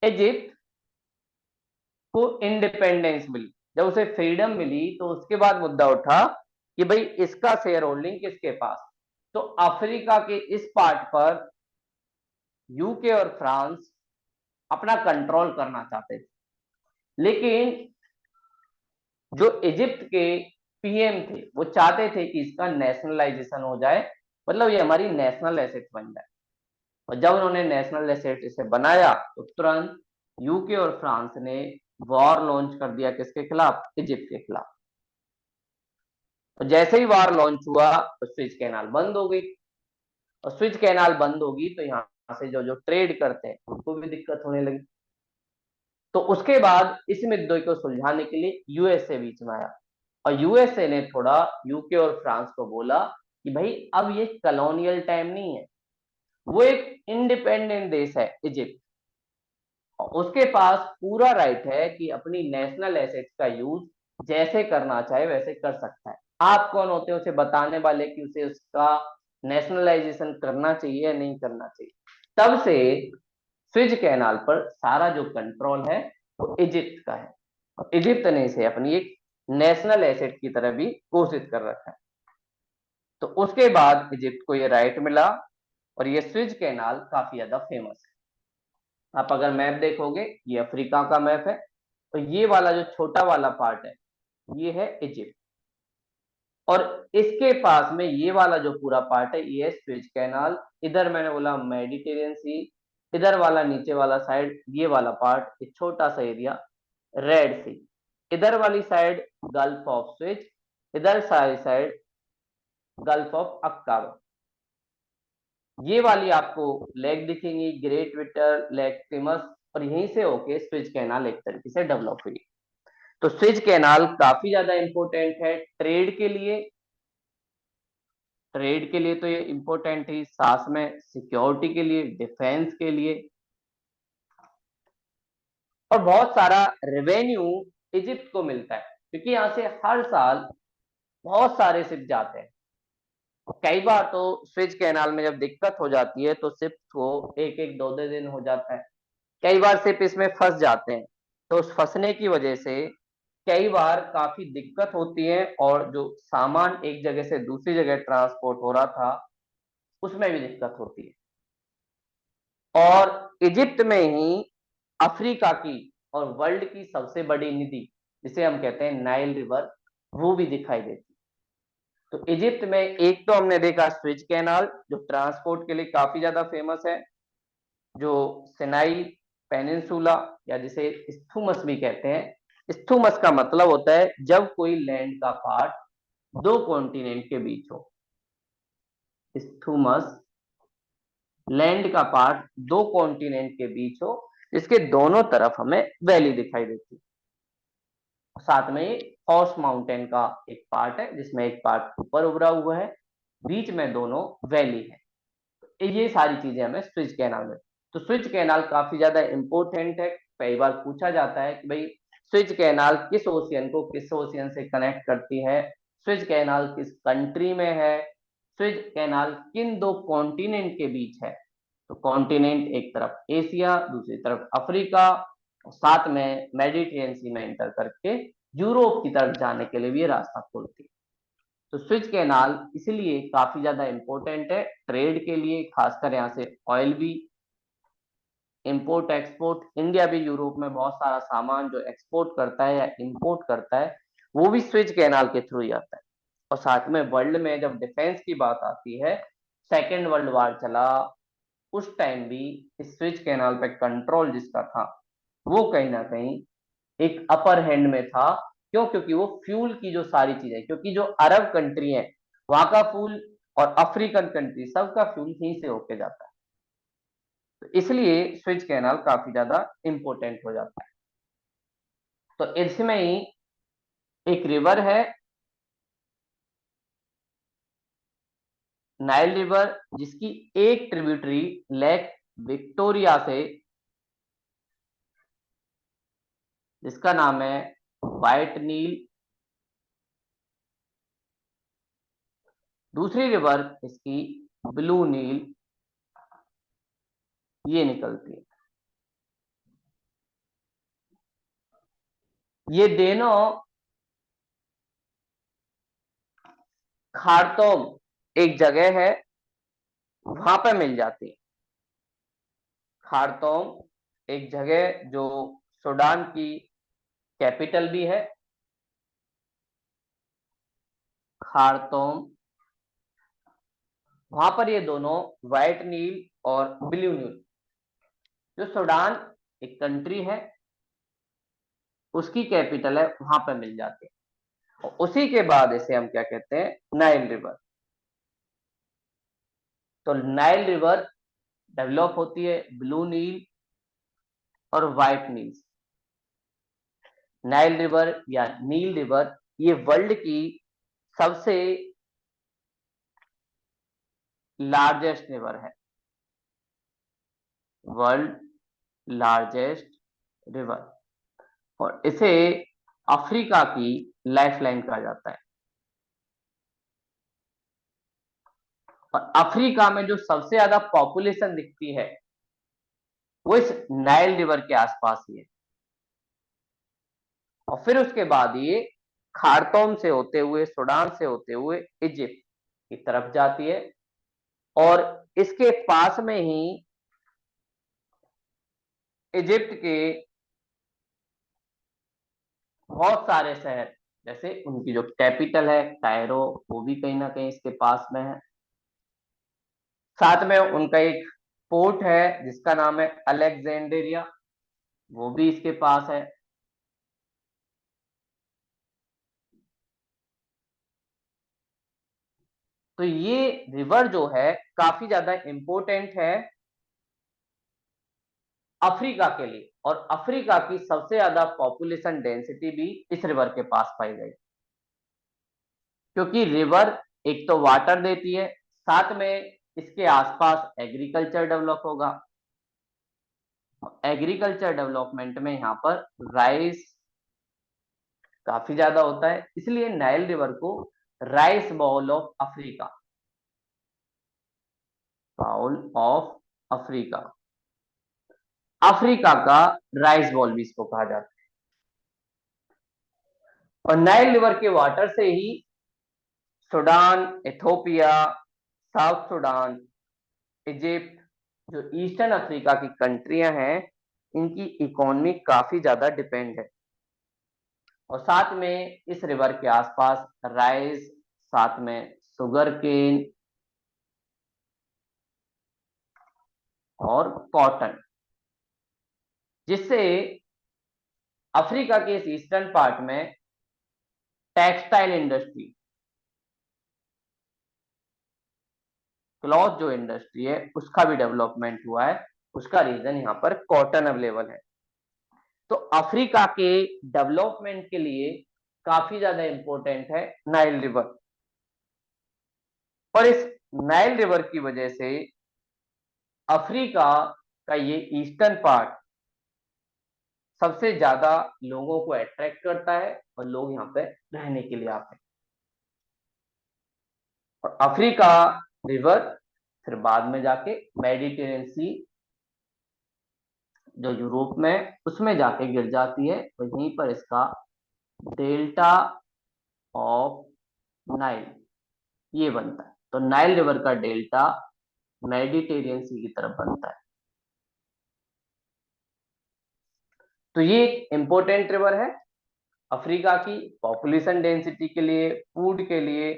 इजिप्ट को इंडिपेंडेंस मिली, जब उसे फ्रीडम मिली, तो उसके बाद मुद्दा उठा कि भाई इसका शेयर होल्डिंग किसके पास। तो अफ्रीका के इस पार्ट पर यूके और फ्रांस अपना कंट्रोल करना चाहते थे, लेकिन जो इजिप्ट के पीएम थे वो चाहते थे कि इसका नेशनलाइजेशन हो जाए, मतलब ये हमारी नेशनल एसेट बन जाए। और जब उन्होंने नेशनल एसेट इसे बनाया तो तुरंत यूके और फ्रांस ने वॉर लॉन्च कर दिया, किसके खिलाफ, इजिप्ट के खिलाफ। तो जैसे ही वॉर लॉन्च हुआ तो स्विज कैनाल बंद हो गई, और स्विज कैनाल बंद होगी तो यहाँ से जो जो ट्रेड करते हैं उनको भी दिक्कत होने लगी। तो उसके बाद इस मुद्दे को सुलझाने के लिए यूएसए बीच में आया, और यूएसए ने थोड़ा यूके और फ्रांस को बोला कि भाई अब ये कॉलोनियल टाइम नहीं है, वो एक इंडिपेंडेंट देश है इजिप्ट, उसके पास पूरा राइट है कि अपनी नेशनल एसेट्स का यूज जैसे करना चाहे वैसे कर सकता है। आप कौन होते हो उसे बताने वाले कि उसे उसका नेशनलाइजेशन करना चाहिए या नहीं करना चाहिए। तब से स्विज कैनाल पर सारा जो कंट्रोल है वो इजिप्ट का है, और इजिप्ट ने इसे अपनी एक नेशनल एसेट की तरह भी घोषित कर रखा है। तो उसके बाद इजिप्ट को ये राइट मिला, और ये स्विज कैनाल काफी ज्यादा फेमस है। आप अगर मैप देखोगे, ये अफ्रीका का मैप है, तो ये वाला जो छोटा वाला पार्ट है ये है इजिप्ट, और इसके पास में ये वाला जो पूरा पार्ट है ये है स्विज कैनाल। इधर मैंने बोला मेडिटेरियन सी, इधर वाला नीचे वाला साइड ये वाला पार्ट, एक छोटा सा एरिया रेड सी, इधर वाली साइड गल्फ ऑफ स्विज, इधर सारी साइड गल्फ ऑफ अक्का। ये वाली आपको लेक दिखेंगी, ग्रेट विटर लेक फेमस, और यहीं से होके स्विज कैनाल एक तरीके से डेवलप हुई। तो स्विज कैनाल काफी ज्यादा इंपॉर्टेंट है ट्रेड के लिए। ट्रेड के लिए तो ये इंपॉर्टेंट ही, साथ में सिक्योरिटी के लिए, डिफेंस के लिए, और बहुत सारा रेवेन्यू इजिप्ट को मिलता है, क्योंकि यहाँ से हर साल बहुत सारे शिप जाते हैं। कई बार तो स्विज कैनाल में जब दिक्कत हो जाती है तो शिप को एक एक दो दो दिन हो जाता है, कई बार शिप इसमें फंस जाते हैं। तो उस फंसने की वजह से कई बार काफी दिक्कत होती है, और जो सामान एक जगह से दूसरी जगह ट्रांसपोर्ट हो रहा था उसमें भी दिक्कत होती है। और इजिप्ट में ही अफ्रीका की और वर्ल्ड की सबसे बड़ी नदी, जिसे हम कहते हैं नाइल रिवर, वो भी दिखाई देती है। तो इजिप्ट में एक तो हमने देखा स्विज कैनाल जो ट्रांसपोर्ट के लिए काफी ज्यादा फेमस है, जो सिनाई पेनिनसुला या जिसे स्थूमस भी कहते हैं। स्थूमस का मतलब होता है जब कोई लैंड का पार्ट दो कॉन्टिनेंट के बीच हो। स्थूमस लैंड का पार्ट दो कॉन्टिनेंट के बीच हो, जिसके दोनों तरफ हमें वैली दिखाई देती है। साथ में हॉर्स माउंटेन का एक पार्ट है जिसमें एक पार्ट ऊपर उभरा हुआ है, बीच में दोनों वैली है। ये सारी चीजें हमें स्विज कैनाल में। तो स्विज कैनाल काफी ज्यादा इंपॉर्टेंट है। कई बार पूछा जाता है कि भाई स्विज कैनाल किस ओशियन को किस ओशियन से कनेक्ट करती है, स्विज कैनाल किस कंट्री में है, स्विज कैनाल किन दो कॉन्टिनेंट के बीच है। तो कॉन्टिनेंट एक तरफ एशिया, दूसरी तरफ अफ्रीका, और साथ में मेडिटेरियन सी में इंटर करके यूरोप की तरफ जाने के लिए भी ये रास्ता खोलती है। तो स्विज कैनाल इसलिए काफी ज्यादा इंपॉर्टेंट है ट्रेड के लिए, खासकर यहाँ से ऑयल भी इंपोर्ट एक्सपोर्ट, इंडिया भी यूरोप में बहुत सारा सामान जो एक्सपोर्ट करता है या इंपोर्ट करता है वो भी स्विज कैनाल के थ्रू ही आता है। और साथ में वर्ल्ड में जब डिफेंस की बात आती है, सेकेंड वर्ल्ड वॉर चला, उस टाइम भी इस स्विज कैनाल पे कंट्रोल जिसका था वो कहीं ना कहीं एक अपर हैंड में था। क्यों? क्योंकि वो फ्यूल की जो सारी चीजें, क्योंकि जो अरब कंट्री है वहां का फ्यूल और अफ्रीकन कंट्री सबका फ्यूल यहीं से होके जाता है। तो इसलिए स्विज कैनाल काफी ज्यादा इंपॉर्टेंट हो जाता है। तो इसमें ही एक रिवर है नाइल रिवर, जिसकी एक ट्रिब्यूटरी लेक विक्टोरिया से, जिसका नाम है व्हाइट नील। दूसरी रिवर इसकी ब्लू नील, ये निकलती है। ये दोनों खार्तूम एक जगह है वहां पे मिल जाती है। खार्तूम एक जगह जो सूडान की कैपिटल भी है। खार्तूम, वहां पर ये दोनों व्हाइट नील और ब्लू नील, जो सूडान एक कंट्री है उसकी कैपिटल है, वहां पर मिल जाते हैं। और उसी के बाद इसे हम क्या कहते हैं, नाइल रिवर। तो नाइल रिवर डेवलप होती है ब्लू नील और व्हाइट नील। नाइल रिवर या नील रिवर ये वर्ल्ड की सबसे लार्जेस्ट रिवर है, वर्ल्ड लार्जेस्ट रिवर, और इसे अफ्रीका की लाइफलाइन कहा जाता है। और अफ्रीका में जो सबसे ज्यादा पॉपुलेशन दिखती है वो इस नाइल रिवर के आसपास ही है। और फिर उसके बाद ये खार्तूम से होते हुए, सूडान से होते हुए इजिप्ट की तरफ जाती है। और इसके पास में ही इजिप्ट के बहुत सारे शहर, जैसे उनकी जो कैपिटल है कायरो, वो भी कहीं ना कहीं इसके पास में है। साथ में उनका एक पोर्ट है जिसका नाम है अलेक्जेंड्रिया, वो भी इसके पास है। तो ये रिवर जो है काफी ज्यादा इंपॉर्टेंट है अफ्रीका के लिए, और अफ्रीका की सबसे ज्यादा पॉपुलेशन डेंसिटी भी इस रिवर के पास पाई गई, क्योंकि रिवर एक तो वाटर देती है, साथ में इसके आसपास एग्रीकल्चर डेवलप होगा। एग्रीकल्चर डेवलपमेंट में यहाँ पर राइस काफी ज्यादा होता है, इसलिए नाइल रिवर को rice bowl of Africa, bowl of Africa, Africa का राइस बॉल भी इसको कहा जाता है। और नाइल रिवर के वाटर से ही Sudan, Ethiopia, south Sudan, Egypt, जो ईस्टर्न अफ्रीका की कंट्रियां हैं, इनकी इकोनॉमी काफी ज्यादा डिपेंड है। और साथ में इस रिवर के आसपास राइस, साथ में शुगर केन और कॉटन, जिससे अफ्रीका के इस ईस्टर्न पार्ट में टेक्सटाइल इंडस्ट्री, क्लॉथ जो इंडस्ट्री है, उसका भी डेवलपमेंट हुआ है। उसका रीजन यहाँ पर कॉटन अवेलेबल है। तो अफ्रीका के डेवलपमेंट के लिए काफी ज्यादा इंपॉर्टेंट है नाइल रिवर। और इस नाइल रिवर की वजह से अफ्रीका का ये ईस्टर्न पार्ट सबसे ज्यादा लोगों को अट्रैक्ट करता है और लोग यहाँ पे रहने के लिए आते हैं। और अफ्रीका रिवर फिर बाद में जाके मेडिटेरियन सी, जो यूरोप में, उसमें जाके गिर जाती है, और यहीं पर इसका डेल्टा ऑफ नाइल ये बनता है। तो नाइल रिवर का डेल्टा मेडिटेरियन सी की तरफ बनता है। तो ये एक इंपॉर्टेंट रिवर है अफ्रीका की पॉपुलेशन डेंसिटी के लिए, फूड के लिए,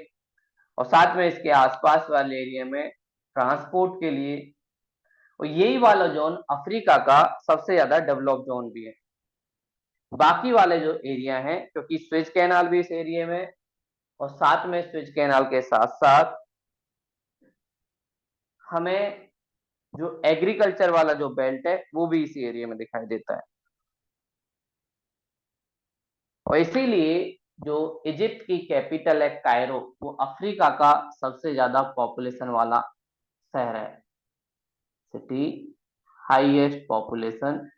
और साथ में इसके आसपास वाले एरिया में ट्रांसपोर्ट के लिए। और यही वाला जोन अफ्रीका का सबसे ज्यादा डेवलप जोन भी है। बाकी वाले जो एरिया हैं, क्योंकि स्वेज कैनाल भी इस एरिया में, और साथ में स्वेज कैनाल के साथ साथ हमें जो एग्रीकल्चर वाला जो बेल्ट है वो भी इसी एरिया में दिखाई देता है। और इसीलिए जो इजिप्ट की कैपिटल है कायरो, वो अफ्रीका का सबसे ज्यादा पॉपुलेशन वाला शहर है। City highest population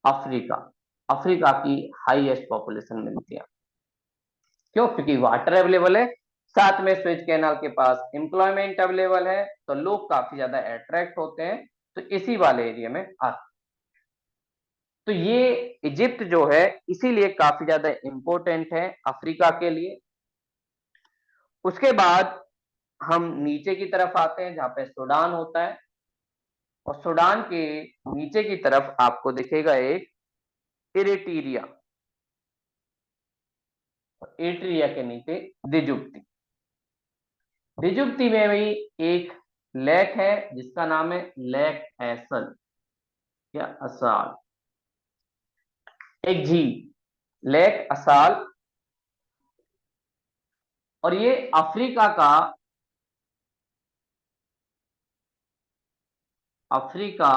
Africa, Africa की हाईएस्ट पॉपुलेशन मिलती है। क्यों? क्योंकि वाटर अवेलेबल है, साथ में स्वेज कैनाल के पास एम्प्लॉयमेंट अवेलेबल है, तो लोग काफी ज्यादा अट्रैक्ट होते हैं, तो इसी वाले एरिया में आते। तो ये इजिप्ट जो है इसीलिए काफी ज्यादा इंपॉर्टेंट है अफ्रीका के लिए। उसके बाद हम नीचे की तरफ आते हैं जहां पे सूडान होता है, और सूडान के नीचे की तरफ आपको दिखेगा एक इरिट्रिया, और इरिट्रिया के नीचे डिजुब्ती। डिजुब्ती में भी एक लेक है जिसका नाम है लेक एसल या असाल, एक झील लेक असाल। और ये अफ्रीका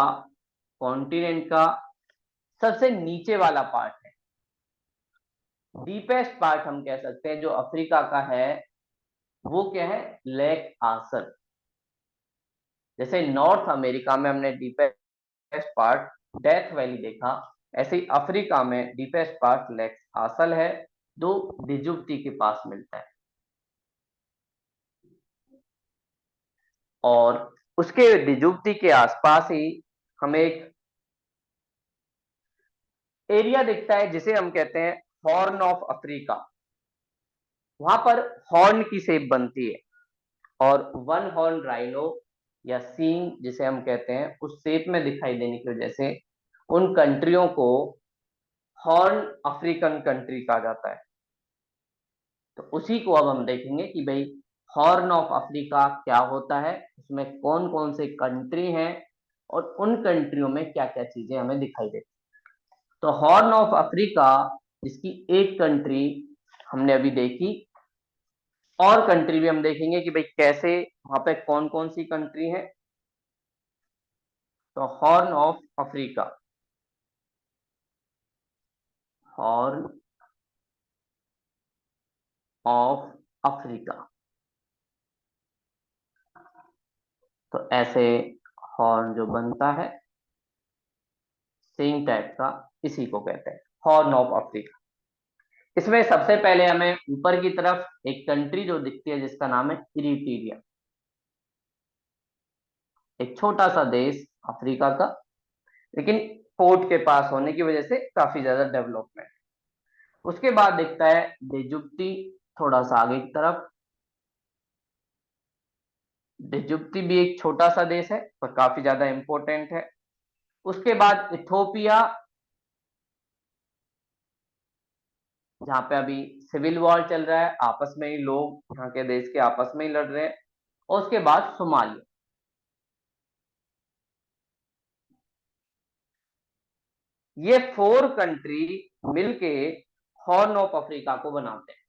कॉन्टिनेंट का सबसे नीचे वाला पार्ट है, डीपेस्ट पार्ट हम कह सकते हैं जो अफ्रीका का है। वो क्या है? लेक आसल। जैसे नॉर्थ अमेरिका में हमने डीपेस्ट पार्ट डेथ वैली देखा, ऐसे ही अफ्रीका में डीपेस्ट पार्ट लेक आसल है, जो डिजुब्ती के पास मिलता है। और उसके डिजुब्ती के आसपास ही हमें एक एरिया दिखता है जिसे हम कहते हैं हॉर्न ऑफ अफ्रीका। वहां पर हॉर्न की शेप बनती है और वन हॉर्न राइनो या सींग जिसे हम कहते हैं उस शेप में दिखाई देने की वजह से उन कंट्रियों को हॉर्न अफ्रीकन कंट्री कहा जाता है। तो उसी को अब हम देखेंगे कि भाई हॉर्न ऑफ अफ्रीका क्या होता है, उसमें कौन कौन से कंट्री हैं और उन कंट्रियों में क्या क्या चीजें हमें दिखाई देती। तो हॉर्न ऑफ अफ्रीका इसकी एक कंट्री हमने अभी देखी, और कंट्री भी हम देखेंगे कि भाई कैसे वहां पे कौन कौन सी कंट्री है। तो horn of Africa, horn of Africa, तो ऐसे हॉर्न जो बनता है सेम टाइप का, इसी को कहते हैं हॉर्न ऑफ अफ्रीका। इसमें सबसे पहले हमें ऊपर की तरफ एक कंट्री जो दिखती है जिसका नाम है इरिट्रिया, एक छोटा सा देश अफ्रीका का, लेकिन पोर्ट के पास होने की वजह से काफी ज्यादा डेवलपमेंट। उसके बाद दिखता है डिजुब्ती, थोड़ा सा आगे की तरफ। डिजुब्ती भी एक छोटा सा देश है पर काफी ज्यादा इंपॉर्टेंट है। उसके बाद इथोपिया, जहाँ पे अभी सिविल वॉर चल रहा है, आपस में ही लोग यहाँ के देश के आपस में ही लड़ रहे हैं। और उसके बाद सोमालिया। ये 4 कंट्री मिलके हॉर्न ऑफ अफ्रीका को बनाते हैं,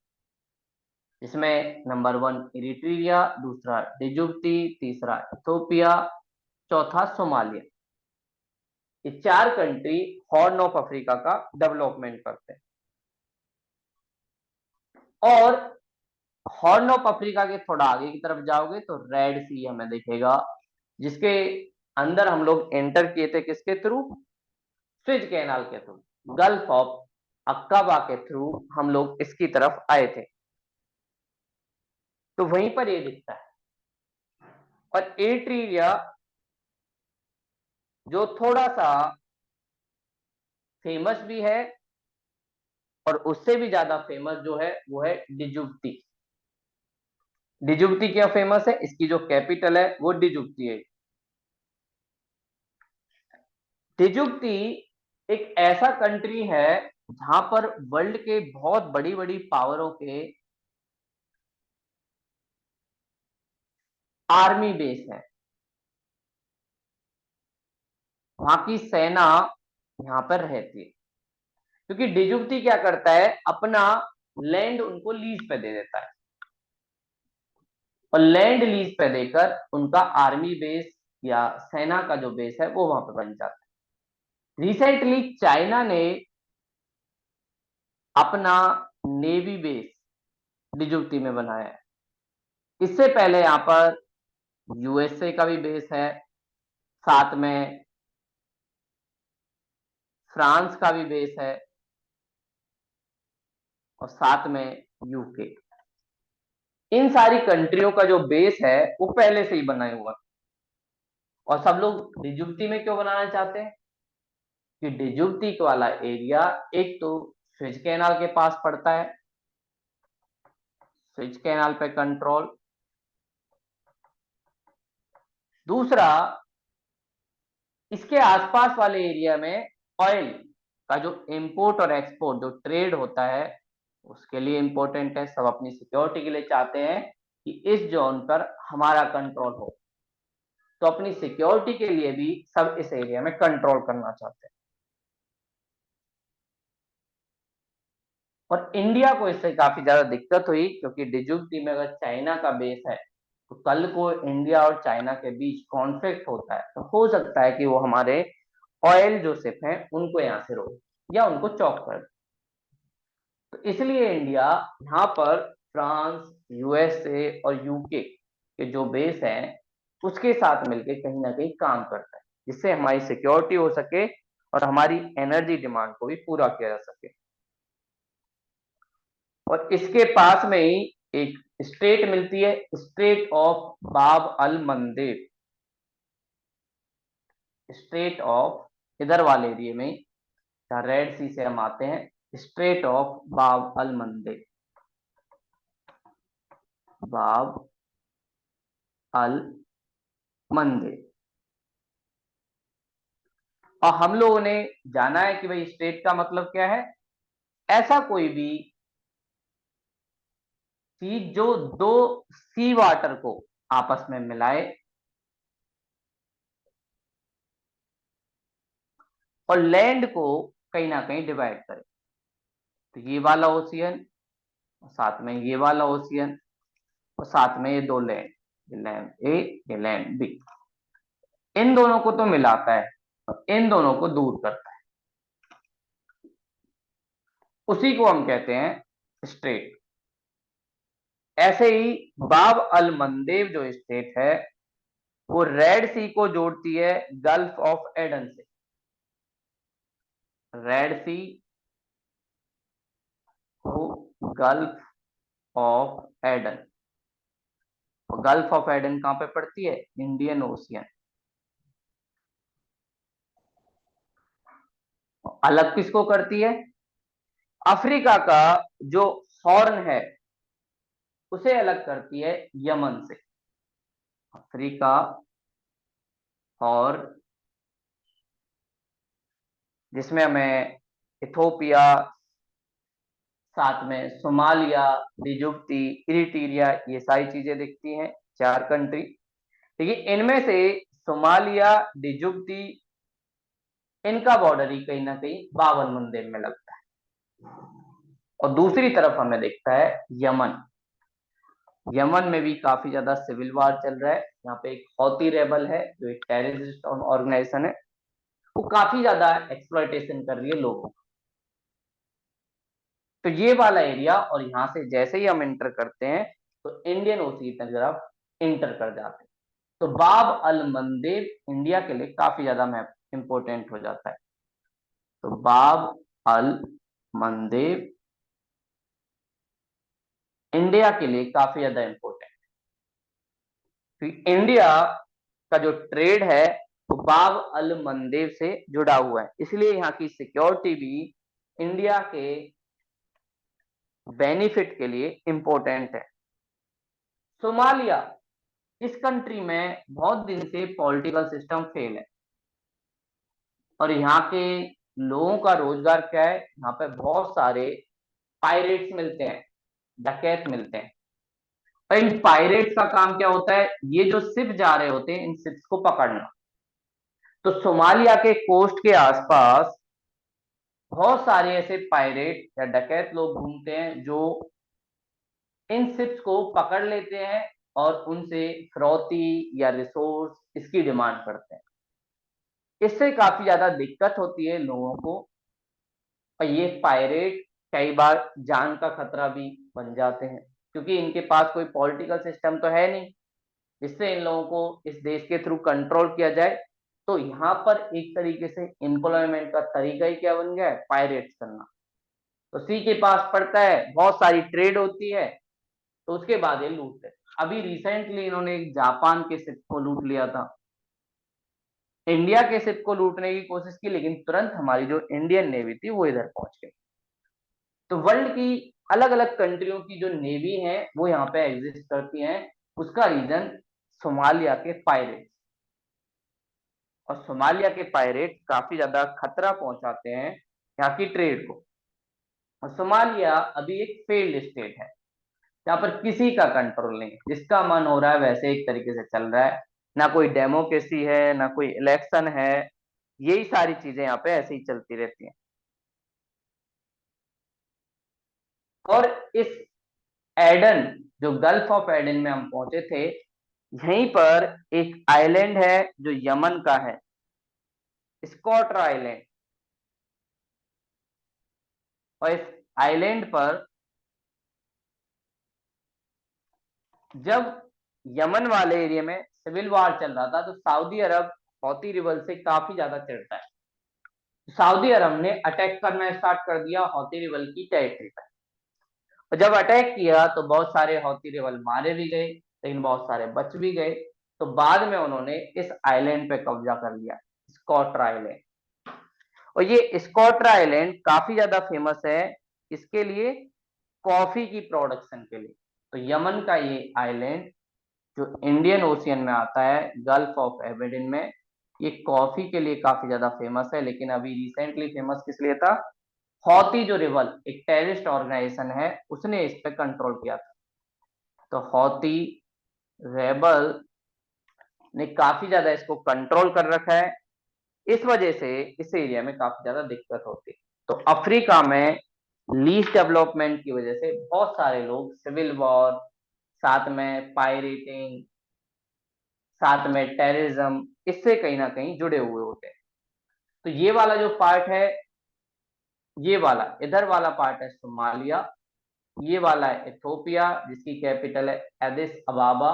जिसमें नंबर 1 इरिट्रिया, दूसरा डिजुब्ती, तीसरा इथोपिया, चौथा सोमालिया। ये 4 कंट्री हॉर्न ऑफ अफ्रीका का डेवलपमेंट करते हैं। और हॉर्न ऑफ अफ्रीका के थोड़ा आगे की तरफ जाओगे तो रेड सी हमें दिखेगा, जिसके अंदर हम लोग एंटर किए थे किसके थ्रू? स्विज कैनाल के थ्रू, गल्फ ऑफ अक्काबा के थ्रू हम लोग इसकी तरफ आए थे। तो वहीं पर ये दिखता है। और एरिट्रिया जो थोड़ा सा फेमस भी है, और उससे भी ज्यादा फेमस जो है वो है डिजुब्ती। डिजुब्ती क्या फेमस है? इसकी जो कैपिटल है वो डिजुब्ती है। डिजुब्ती एक ऐसा कंट्री है जहां पर वर्ल्ड के बहुत बड़ी बड़ी पावरों के आर्मी बेस है। वहां की सेना यहाँ पर रहती है, क्योंकि डिजुब्ती क्या करता है, अपना लैंड उनको लीज पे दे देता है, और लैंड लीज पे देकर उनका आर्मी बेस या सेना का जो बेस है वो वहां पर बन जाता है। रिसेंटली चाइना ने अपना नेवी बेस डिजुब्ती में बनाया है। इससे पहले यहाँ पर यूएसए का भी बेस है, साथ में फ्रांस का भी बेस है, और साथ में यूके। इन सारी कंट्रियों का जो बेस है वो पहले से ही बनाया हुआ है। और सब लोग डिजुब्ती में क्यों बनाना चाहते हैं? कि डिजुब्ती वाला एरिया एक तो स्विज कैनाल के पास पड़ता है, स्विज कैनाल पे कंट्रोल। दूसरा, इसके आसपास वाले एरिया में ऑयल का जो इंपोर्ट और एक्सपोर्ट जो ट्रेड होता है उसके लिए इंपॉर्टेंट है। सब अपनी सिक्योरिटी के लिए चाहते हैं कि इस जोन पर हमारा कंट्रोल हो, तो अपनी सिक्योरिटी के लिए भी सब इस एरिया में कंट्रोल करना चाहते हैं। और इंडिया को इससे काफी ज्यादा दिक्कत हुई, क्योंकि डिजुब्ती में अगर चाइना का बेस है तो कल को इंडिया और चाइना के बीच कॉन्फ्लिक्ट होता है, तो हो सकता है कि वो हमारे ऑयल जो शिप हैं उनको यहाँ से रोक या उनको चौक कर दे। तो इसलिए इंडिया यहाँ पर फ्रांस, यूएसए और यूके के जो बेस हैं उसके साथ मिलकर कहीं ना कहीं काम करता है, जिससे हमारी सिक्योरिटी हो सके और हमारी एनर्जी डिमांड को भी पूरा किया जा सके। और इसके पास में ही एक स्टेट मिलती है, स्टेट ऑफ बाब अल मंदेब, स्टेट ऑफ इधर वाले एरिया में जहाँ रेड सी से हम आते हैं, स्ट्रेट ऑफ बाब अल मंदेब, बाब अल मंदेब। और हम लोगों ने जाना है कि भाई स्टेट का मतलब क्या है, ऐसा कोई भी चीज जो दो सी वाटर को आपस में मिलाए और लैंड को कहीं ना कहीं डिवाइड करे। तो ये वाला ओशियन, साथ में ये वाला ओशियन, और साथ में ये दो लैंड, लैंड ए, ये लैंड बी, इन दोनों को तो मिलाता है और इन दोनों को दूर करता है, उसी को हम कहते हैं स्ट्रेट। ऐसे ही बाब अल मंदेब जो स्टेट है वो रेड सी को जोड़ती है गल्फ ऑफ एडन से, रेड सी को गल्फ ऑफ एडन, और गल्फ ऑफ एडन कहां पे पड़ती है, इंडियन ओशियन। अलग किसको करती है, अफ्रीका का जो हॉर्न है उसे अलग करती है यमन से, अफ्रीका और जिसमें हमें इथोपिया, साथ में सोमालिया, डिजुब्ती, इरिट्रिया, ये सारी चीजें दिखती हैं, 4 कंट्री। देखिए इनमें से सोमालिया, डिजुब्ती, इनका बॉर्डर ही कहीं ना कहीं बाबल मंदिर में लगता है, और दूसरी तरफ हमें दिखता है यमन। यमन में भी काफी ज्यादा सिविल वार चल रहा है, यहाँ पे एक हौती रेबल है जो एक टेररिस्ट ऑर्गेनाइजेशन है, वो काफी ज्यादा एक्सप्लॉइटेशन कर रही है लोगों। तो ये वाला एरिया, और यहाँ से जैसे ही हम इंटर करते हैं तो इंडियन ओशियन की तरफ इंटर कर जाते हैं, तो बाब अल मंदेब इंडिया के लिए काफी ज्यादा मैप इंपोर्टेंट हो जाता है। तो बाब अल मंदेब इंडिया के लिए काफी ज्यादा इंपोर्टेंट, क्योंकि इंडिया का जो ट्रेड है वो बाब अल मंदेब से जुड़ा हुआ है, इसलिए यहाँ की सिक्योरिटी भी इंडिया के बेनिफिट के लिए इंपॉर्टेंट है। सोमालिया, इस कंट्री में बहुत दिन से पॉलिटिकल सिस्टम फेल है, और यहाँ के लोगों का रोजगार क्या है, यहाँ पे बहुत सारे पायरेट्स मिलते हैं, डकैत मिलते हैं, और इन पायरेट्स का काम क्या होता है, ये जो शिप जा रहे होते हैं इन शिप्स को पकड़ना। तो सोमालिया के कोस्ट के आसपास बहुत सारे ऐसे पायरेट या डकैत लोग घूमते हैं जो इन शिप्स को पकड़ लेते हैं और उनसे फिरौती या रिसोर्स इसकी डिमांड करते हैं। इससे काफी ज्यादा दिक्कत होती है लोगों को, और ये पायरेट कई बार जान का खतरा भी बन जाते हैं, क्योंकि इनके पास कोई पॉलिटिकल सिस्टम तो है नहीं जिससे इन लोगों को इस देश के थ्रू कंट्रोल किया जाए। तो यहाँ पर एक तरीके से एम्प्लॉयमेंट का तरीका ही क्या बन गया है, पायरेट्स करना। तो सी के पास पड़ता है, बहुत सारी ट्रेड होती है, तो उसके बाद ये लूटते। अभी रिसेंटली इन्होंने एक जापान के शिप को लूट लिया था, इंडिया के शिप को लूटने की कोशिश की, लेकिन तुरंत हमारी जो इंडियन नेवी थी वो इधर पहुंच गई। तो वर्ल्ड की अलग अलग कंट्रियों की जो नेवी है वो यहाँ पे एग्जिस्ट करती हैं, उसका रीजन सोमालिया के पायरेट, और सोमालिया के पायरेट काफी ज्यादा खतरा पहुंचाते हैं यहाँ की ट्रेड को। और सोमालिया अभी एक फेल्ड स्टेट है, यहाँ पर किसी का कंट्रोल नहीं है, जिसका मन हो रहा है वैसे एक तरीके से चल रहा है, ना कोई डेमोक्रेसी है ना कोई इलेक्शन है, यही सारी चीजें यहाँ पे ऐसे ही चलती रहती हैं। और इस एडन, जो गल्फ ऑफ एडन में हम पहुंचे थे, यहीं पर एक आइलैंड है जो यमन का है, स्कॉटर आइलैंड। और इस आइलैंड पर जब यमन वाले एरिया में सिविल वार चल रहा था तो सऊदी अरब हौती रिबल से काफी ज्यादा चिढ़ता है, सऊदी अरब ने अटैक करना स्टार्ट कर दिया हौती रिबल की टेरिटरी पर, और जब अटैक किया तो बहुत सारे हौती रेबल मारे भी गए, लेकिन बहुत सारे बच भी गए। तो बाद में उन्होंने इस आइलैंड पे कब्जा कर लिया, स्कॉटर आइलैंड। और ये स्कॉटर आइलैंड काफी ज्यादा फेमस है इसके लिए, कॉफी की प्रोडक्शन के लिए। तो यमन का ये आइलैंड जो इंडियन ओशियन में आता है, गल्फ ऑफ एडेन में, ये कॉफी के लिए काफी ज्यादा फेमस है। लेकिन अभी रिसेंटली फेमस किस लिए था? हौती जो रिबल एक टेररिस्ट ऑर्गेनाइजेशन है, उसने इस पे कंट्रोल किया था। तो हौती रेबल ने काफी ज्यादा इसको कंट्रोल कर रखा है। इस वजह से इस एरिया में काफी ज्यादा दिक्कत होती है। तो अफ्रीका में लीस्ट डेवलपमेंट की वजह से बहुत सारे लोग सिविल वॉर, साथ में पायरेटिंग, साथ में टेररिज्म, इससे कहीं ना कहीं जुड़े हुए होते हैं। तो ये वाला जो पार्ट है, ये वाला इधर वाला पार्ट है सोमालिया, ये वाला है इथोपिया जिसकी कैपिटल है एडिस अबाबा,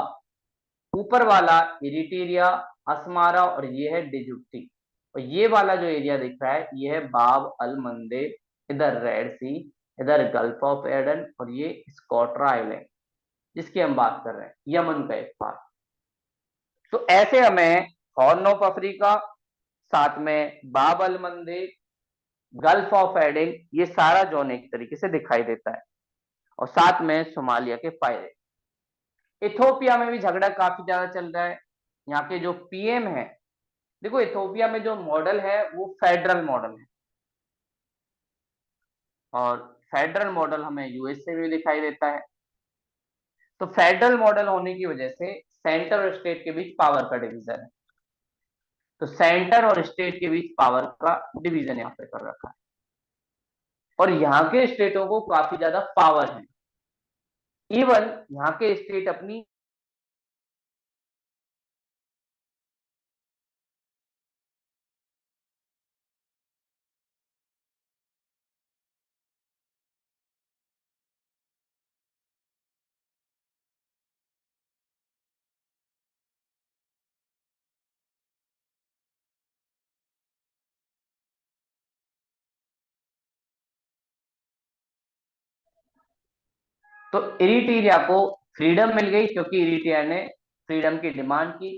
ऊपर वाला इरिट्रिया, अस्मारा, और ये है डिजुक्टी। और ये वाला जो एरिया दिख रहा है ये है बाब अल मंदेब, इधर रेड सी, इधर गल्फ ऑफ एडन, और ये स्कॉटर आइलैंड जिसकी हम बात कर रहे हैं, यमन का एक पार्ट। तो ऐसे हमें हॉर्न ऑफ अफ्रीका, साथ में बाब अल मंदेब, गल्फ ऑफ एडन, ये सारा जोन एक तरीके से दिखाई देता है। और साथ में सोमालिया के पायरेट। इथोपिया में भी झगड़ा काफी ज्यादा चल रहा है। यहाँ के जो पीएम है, देखो इथोपिया में जो मॉडल है वो फेडरल मॉडल है, और फेडरल मॉडल हमें यूएस से भी दिखाई देता है। तो फेडरल मॉडल होने की वजह से सेंटर और स्टेट के बीच पावर का डिवीजन है। तो सेंटर और स्टेट के बीच पावर का डिवीजन यहाँ पे कर रखा है, और यहाँ के स्टेटों को काफी ज्यादा पावर है। इवन यहाँ के स्टेट अपनी तो इरिट्रिया को फ्रीडम मिल गई क्योंकि इरिट्रिया ने फ्रीडम की डिमांड की।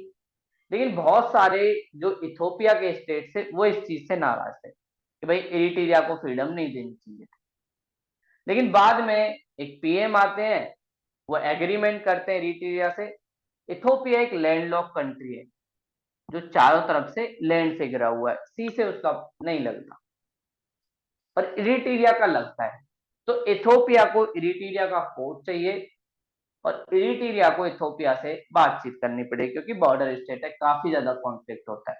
लेकिन बहुत सारे जो इथोपिया के स्टेट से वो इस चीज से नाराज थे कि भाई इरिट्रिया को फ्रीडम नहीं देनी चाहिए। लेकिन बाद में एक पीएम आते हैं, वो एग्रीमेंट करते हैं इरिट्रिया से। इथोपिया एक लैंडलॉक कंट्री है जो चारों तरफ से लैंड से घिरा हुआ है, सी से उसका नहीं लगता, और इरिट्रिया का लगता है। तो इथोपिया को इरिट्रिया का पोर्ट चाहिए, और इरिट्रिया को इथोपिया से बातचीत करनी पड़ेगी क्योंकि बॉर्डर स्टेट है, काफी ज्यादा कॉन्फ्लिक्ट होता है।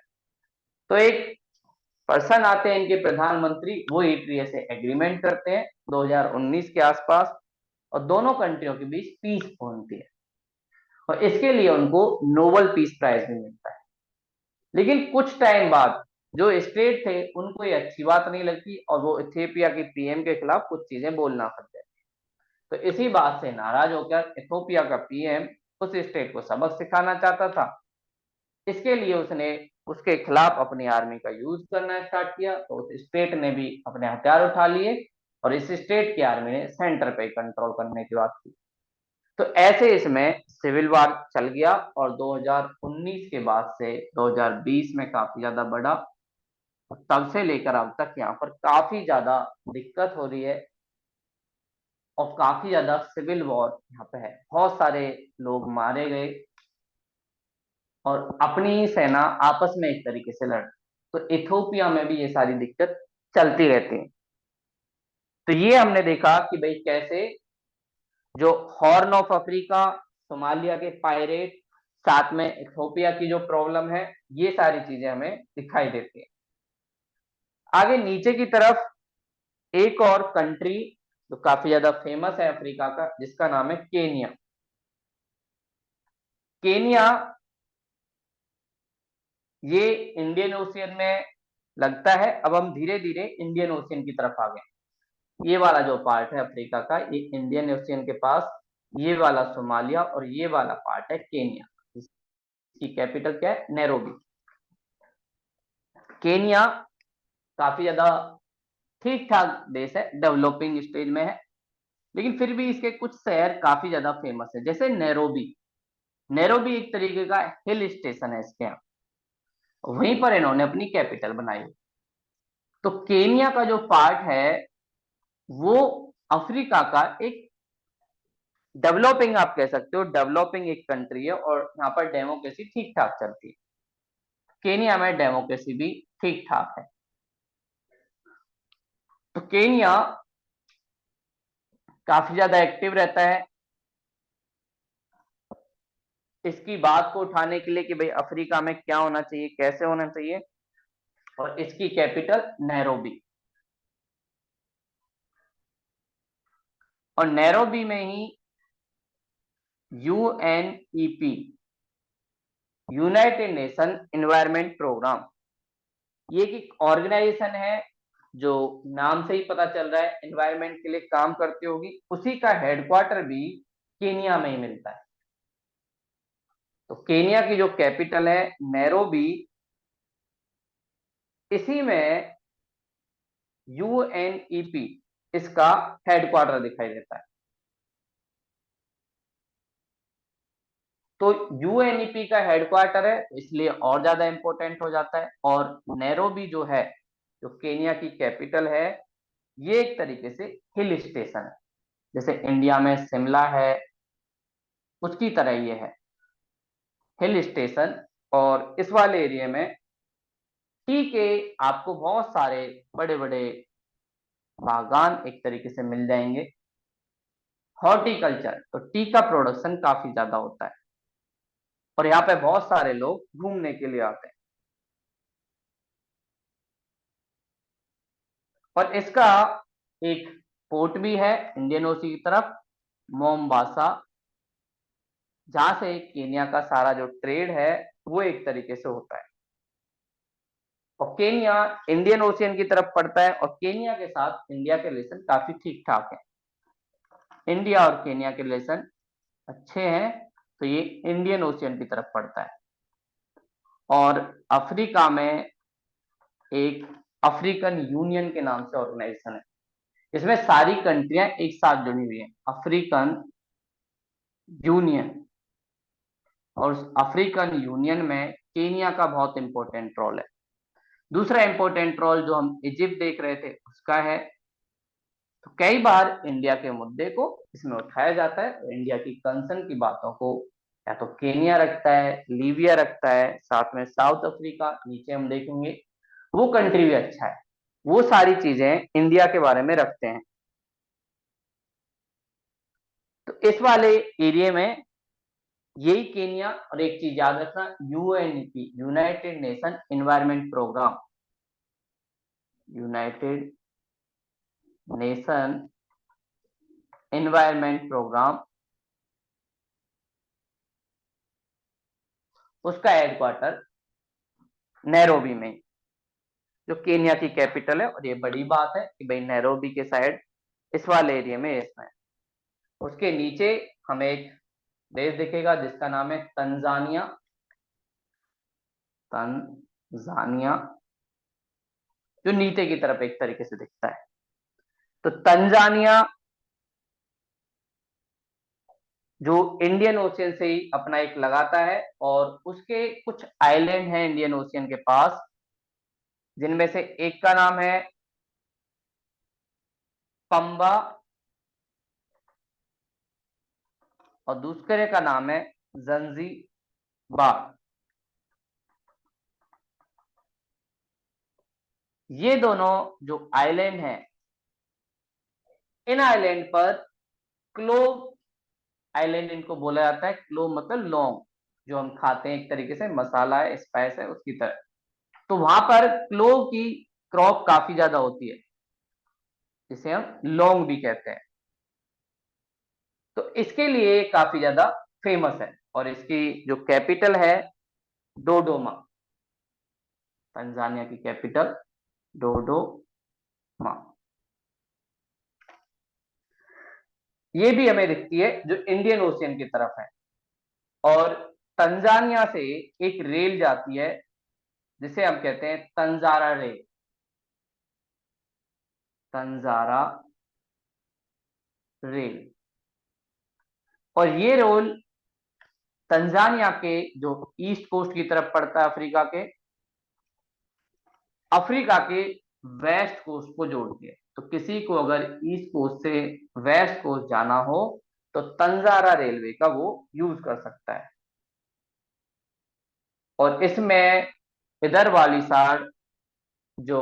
तो एक पर्सन आते हैं इनके प्रधानमंत्री, वो इरिट्रिया से एग्रीमेंट करते हैं 2019 के आसपास, और दोनों कंट्रियों के बीच पीस पहुंचती है, और इसके लिए उनको नोबेल पीस प्राइज भी मिलता है। लेकिन कुछ टाइम बाद जो स्टेट थे उनको ये अच्छी बात नहीं लगती, और वो इथियोपिया की पीएम के खिलाफ कुछ चीजें बोलना पड़ जाए। तो इसी बात से नाराज होकर इथियोपिया का पीएम उस स्टेट को सबक सिखाना चाहता था। इसके लिए उसने उसके खिलाफ अपनी आर्मी का यूज करना स्टार्ट किया। तो उस स्टेट ने भी अपने हथियार उठा लिए, और इस स्टेट की आर्मी ने सेंटर पे कंट्रोल करने की बात की। तो ऐसे इसमें सिविल वार चल गया, और 2019 के बाद से 2020 में काफी ज्यादा बढ़ा, और तब से लेकर अब तक यहाँ पर काफी ज्यादा दिक्कत हो रही है, और काफी ज्यादा सिविल वॉर यहाँ पे है। बहुत सारे लोग मारे गए, और अपनी सेना आपस में एक तरीके से लड़। तो इथोपिया में भी ये सारी दिक्कत चलती रहती है। तो ये हमने देखा कि भाई कैसे जो हॉर्न ऑफ अफ्रीका, सोमालिया के पायरेट, साथ में इथोपिया की जो प्रॉब्लम है, ये सारी चीजें हमें दिखाई देती है। आगे नीचे की तरफ एक और कंट्री जो काफी ज्यादा फेमस है अफ्रीका का, जिसका नाम है केनिया। केनिया ये इंडियन ओशियन में लगता है। अब हम धीरे धीरे इंडियन ओशियन की तरफ आ गए। ये वाला जो पार्ट है अफ्रीका का, ये इंडियन ओशियन के पास, ये वाला सोमालिया, और ये वाला पार्ट है केनिया। इसकी कैपिटल क्या है? नैरोबी। केनिया काफी ज्यादा ठीक ठाक देश है, डेवलपिंग स्टेज में है। लेकिन फिर भी इसके कुछ शहर काफी ज्यादा फेमस है, जैसे नैरोबी। नैरोबी एक तरीके का हिल स्टेशन है इसके यहाँ, वहीं पर इन्होंने अपनी कैपिटल बनाई। तो केनिया का जो पार्ट है वो अफ्रीका का एक डेवलपिंग, आप कह सकते हो डेवलपिंग एक कंट्री है, और यहाँ पर डेमोक्रेसी ठीक ठाक चलती है। केनिया में डेमोक्रेसी भी ठीक ठाक है। तो केनिया काफी ज्यादा एक्टिव रहता है इसकी बात को उठाने के लिए कि भाई अफ्रीका में क्या होना चाहिए, कैसे होना चाहिए, और इसकी कैपिटल नैरोबी। और नैरोबी में ही UNEP, United nation environment programme, ये एक ऑर्गेनाइजेशन है जो नाम से ही पता चल रहा है एनवायरनमेंट के लिए काम करती होगी। उसी का हेडक्वार्टर भी केनिया में ही मिलता है। तो केनिया की जो कैपिटल है नैरोबी, इसी में यूएनईपी इसका हेडक्वार्टर दिखाई देता है। तो यूएनईपी का हेडक्वार्टर है, इसलिए और ज्यादा इंपॉर्टेंट हो जाता है। और नैरोबी जो है, जो केनिया की कैपिटल है, ये एक तरीके से हिल स्टेशन है, जैसे इंडिया में शिमला है, उसकी तरह ये है हिल स्टेशन। और इस वाले एरिया में टी के आपको बहुत सारे बड़े बड़े बागान एक तरीके से मिल जाएंगे। हॉर्टिकल्चर, तो टी का प्रोडक्शन काफी ज्यादा होता है, और यहाँ पे बहुत सारे लोग घूमने के लिए आते हैं। और इसका एक पोर्ट भी है इंडियन ओशन की तरफ, मोम्बासा, जहां से केनिया का सारा जो ट्रेड है वो एक तरीके से होता है। और केनिया इंडियन ओशियन की तरफ पड़ता है, और केनिया के साथ इंडिया के रिलेशन काफी ठीक ठाक है। इंडिया और केनिया के रिलेशन अच्छे हैं, तो ये इंडियन ओशियन की तरफ पड़ता है। और अफ्रीका में एक अफ्रीकन यूनियन के नाम से ऑर्गेनाइजेशन है, इसमें सारी कंट्रियां एक साथ जुड़ी हुई हैं, अफ्रीकन यूनियन। और उस अफ्रीकन यूनियन में केनिया का बहुत इंपॉर्टेंट रोल है। दूसरा इंपॉर्टेंट रोल जो हम इजिप्ट देख रहे थे उसका है। तो कई बार इंडिया के मुद्दे को इसमें उठाया जाता है, और इंडिया की कंसर्न की बातों को या तो केनिया रखता है, लीबिया रखता है, साथ में साउथ अफ्रीका, नीचे हम देखेंगे वो कंट्री भी अच्छा है, वो सारी चीजें इंडिया के बारे में रखते हैं। तो इस वाले एरिया में यही केनिया, और एक चीज याद रखना, UNEP, United nation environment program, United nation environment program, उसका हेडक्वार्टर नैरोबी में, जो केनिया की कैपिटल है। और ये बड़ी बात है कि भाई नैरोबी के साइड इस वाले एरिया में इसमें है। उसके नीचे हमें एक देश दिखेगा जिसका नाम है तंजानिया। तंजानिया जो नीचे की तरफ एक तरीके से दिखता है। तो तंजानिया जो इंडियन ओशियन से ही अपना एक लगाता है, और उसके कुछ आइलैंड हैं इंडियन ओशियन के पास, जिनमें से एक का नाम है पंबा, और दूसरे का नाम है जंजीबार। ये दोनों जो आइलैंड हैं, इन आइलैंड पर क्लोव आइलैंड इनको बोला जाता है। क्लोव मतलब लौंग, जो हम खाते हैं, एक तरीके से मसाला है, स्पाइस है, उसकी तरह। तो वहां पर क्लोव की क्रॉप काफी ज्यादा होती है, जिसे हम लौंग भी कहते हैं। तो इसके लिए काफी ज्यादा फेमस है, और इसकी जो कैपिटल है डोडोमा, तंजानिया की कैपिटल डोडोमा। ये भी हमें दिखती है जो इंडियन ओशियन की तरफ है। और तंजानिया से एक रेल जाती है जिसे हम कहते हैं तंजारा रेल, तंजारा रेल। और ये रोल तंजानिया के जो ईस्ट कोस्ट की तरफ पड़ता है अफ्रीका के वेस्ट कोस्ट को जोड़ती है। तो किसी को अगर ईस्ट कोस्ट से वेस्ट कोस्ट जाना हो तो तंजारा रेलवे का वो यूज कर सकता है। और इसमें इधर वाली साइड जो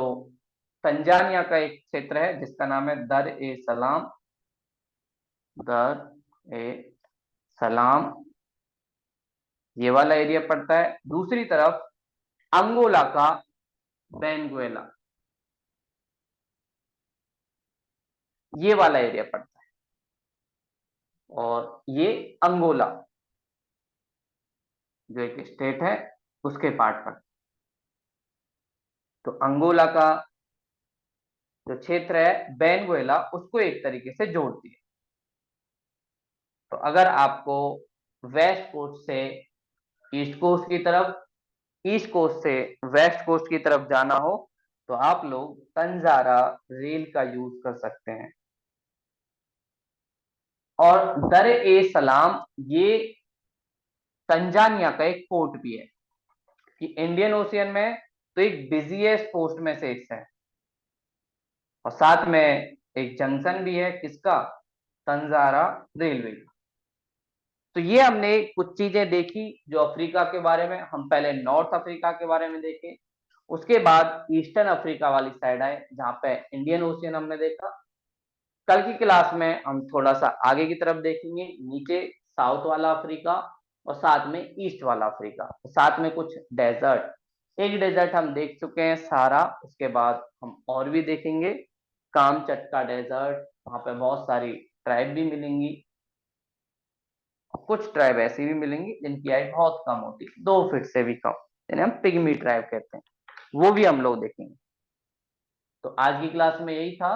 तंजानिया का एक क्षेत्र है जिसका नाम है दर ए सलाम, दर ए सलाम, ये वाला एरिया पड़ता है। दूसरी तरफ अंगोला का बेनगुएला, ये वाला एरिया पड़ता है। और ये अंगोला जो एक स्टेट है उसके पार्ट पड़ता है। तो अंगोला का जो क्षेत्र है बेनगुएला उसको एक तरीके से जोड़ती है। तो अगर आपको वेस्ट कोस्ट से ईस्ट कोस्ट की तरफ, ईस्ट कोस्ट से वेस्ट कोस्ट की तरफ जाना हो तो आप लोग तंजारा रेल का यूज कर सकते हैं। और दर ए सलाम ये तंजानिया का एक पोर्ट भी है कि इंडियन ओशियन में तो एक बिजीएस्ट पोस्ट में से एक है। और साथ में एक जंक्शन भी है किसका, तंजारा रेलवे का। तो ये हमने कुछ चीजें देखी जो अफ्रीका के बारे में। हम पहले नॉर्थ अफ्रीका के बारे में देखे, उसके बाद ईस्टर्न अफ्रीका वाली साइड आए जहां पे इंडियन ओशियन हमने देखा। कल की क्लास में हम थोड़ा सा आगे की तरफ देखेंगे, नीचे साउथ वाला अफ्रीका और साथ में ईस्ट वाला अफ्रीका, साथ में कुछ डेजर्ट। एक डेजर्ट हम देख चुके हैं सारा, उसके बाद हम और भी देखेंगे। कामचटका डेजर्ट, वहां पे बहुत सारी ट्राइब भी मिलेंगी, कुछ ट्राइब ऐसी भी मिलेंगी जिनकी हाइट बहुत कम होती है, 2 फीट से भी कम, जिन्हें हम पिग्मी ट्राइब कहते हैं, वो भी हम लोग देखेंगे। तो आज की क्लास में यही था।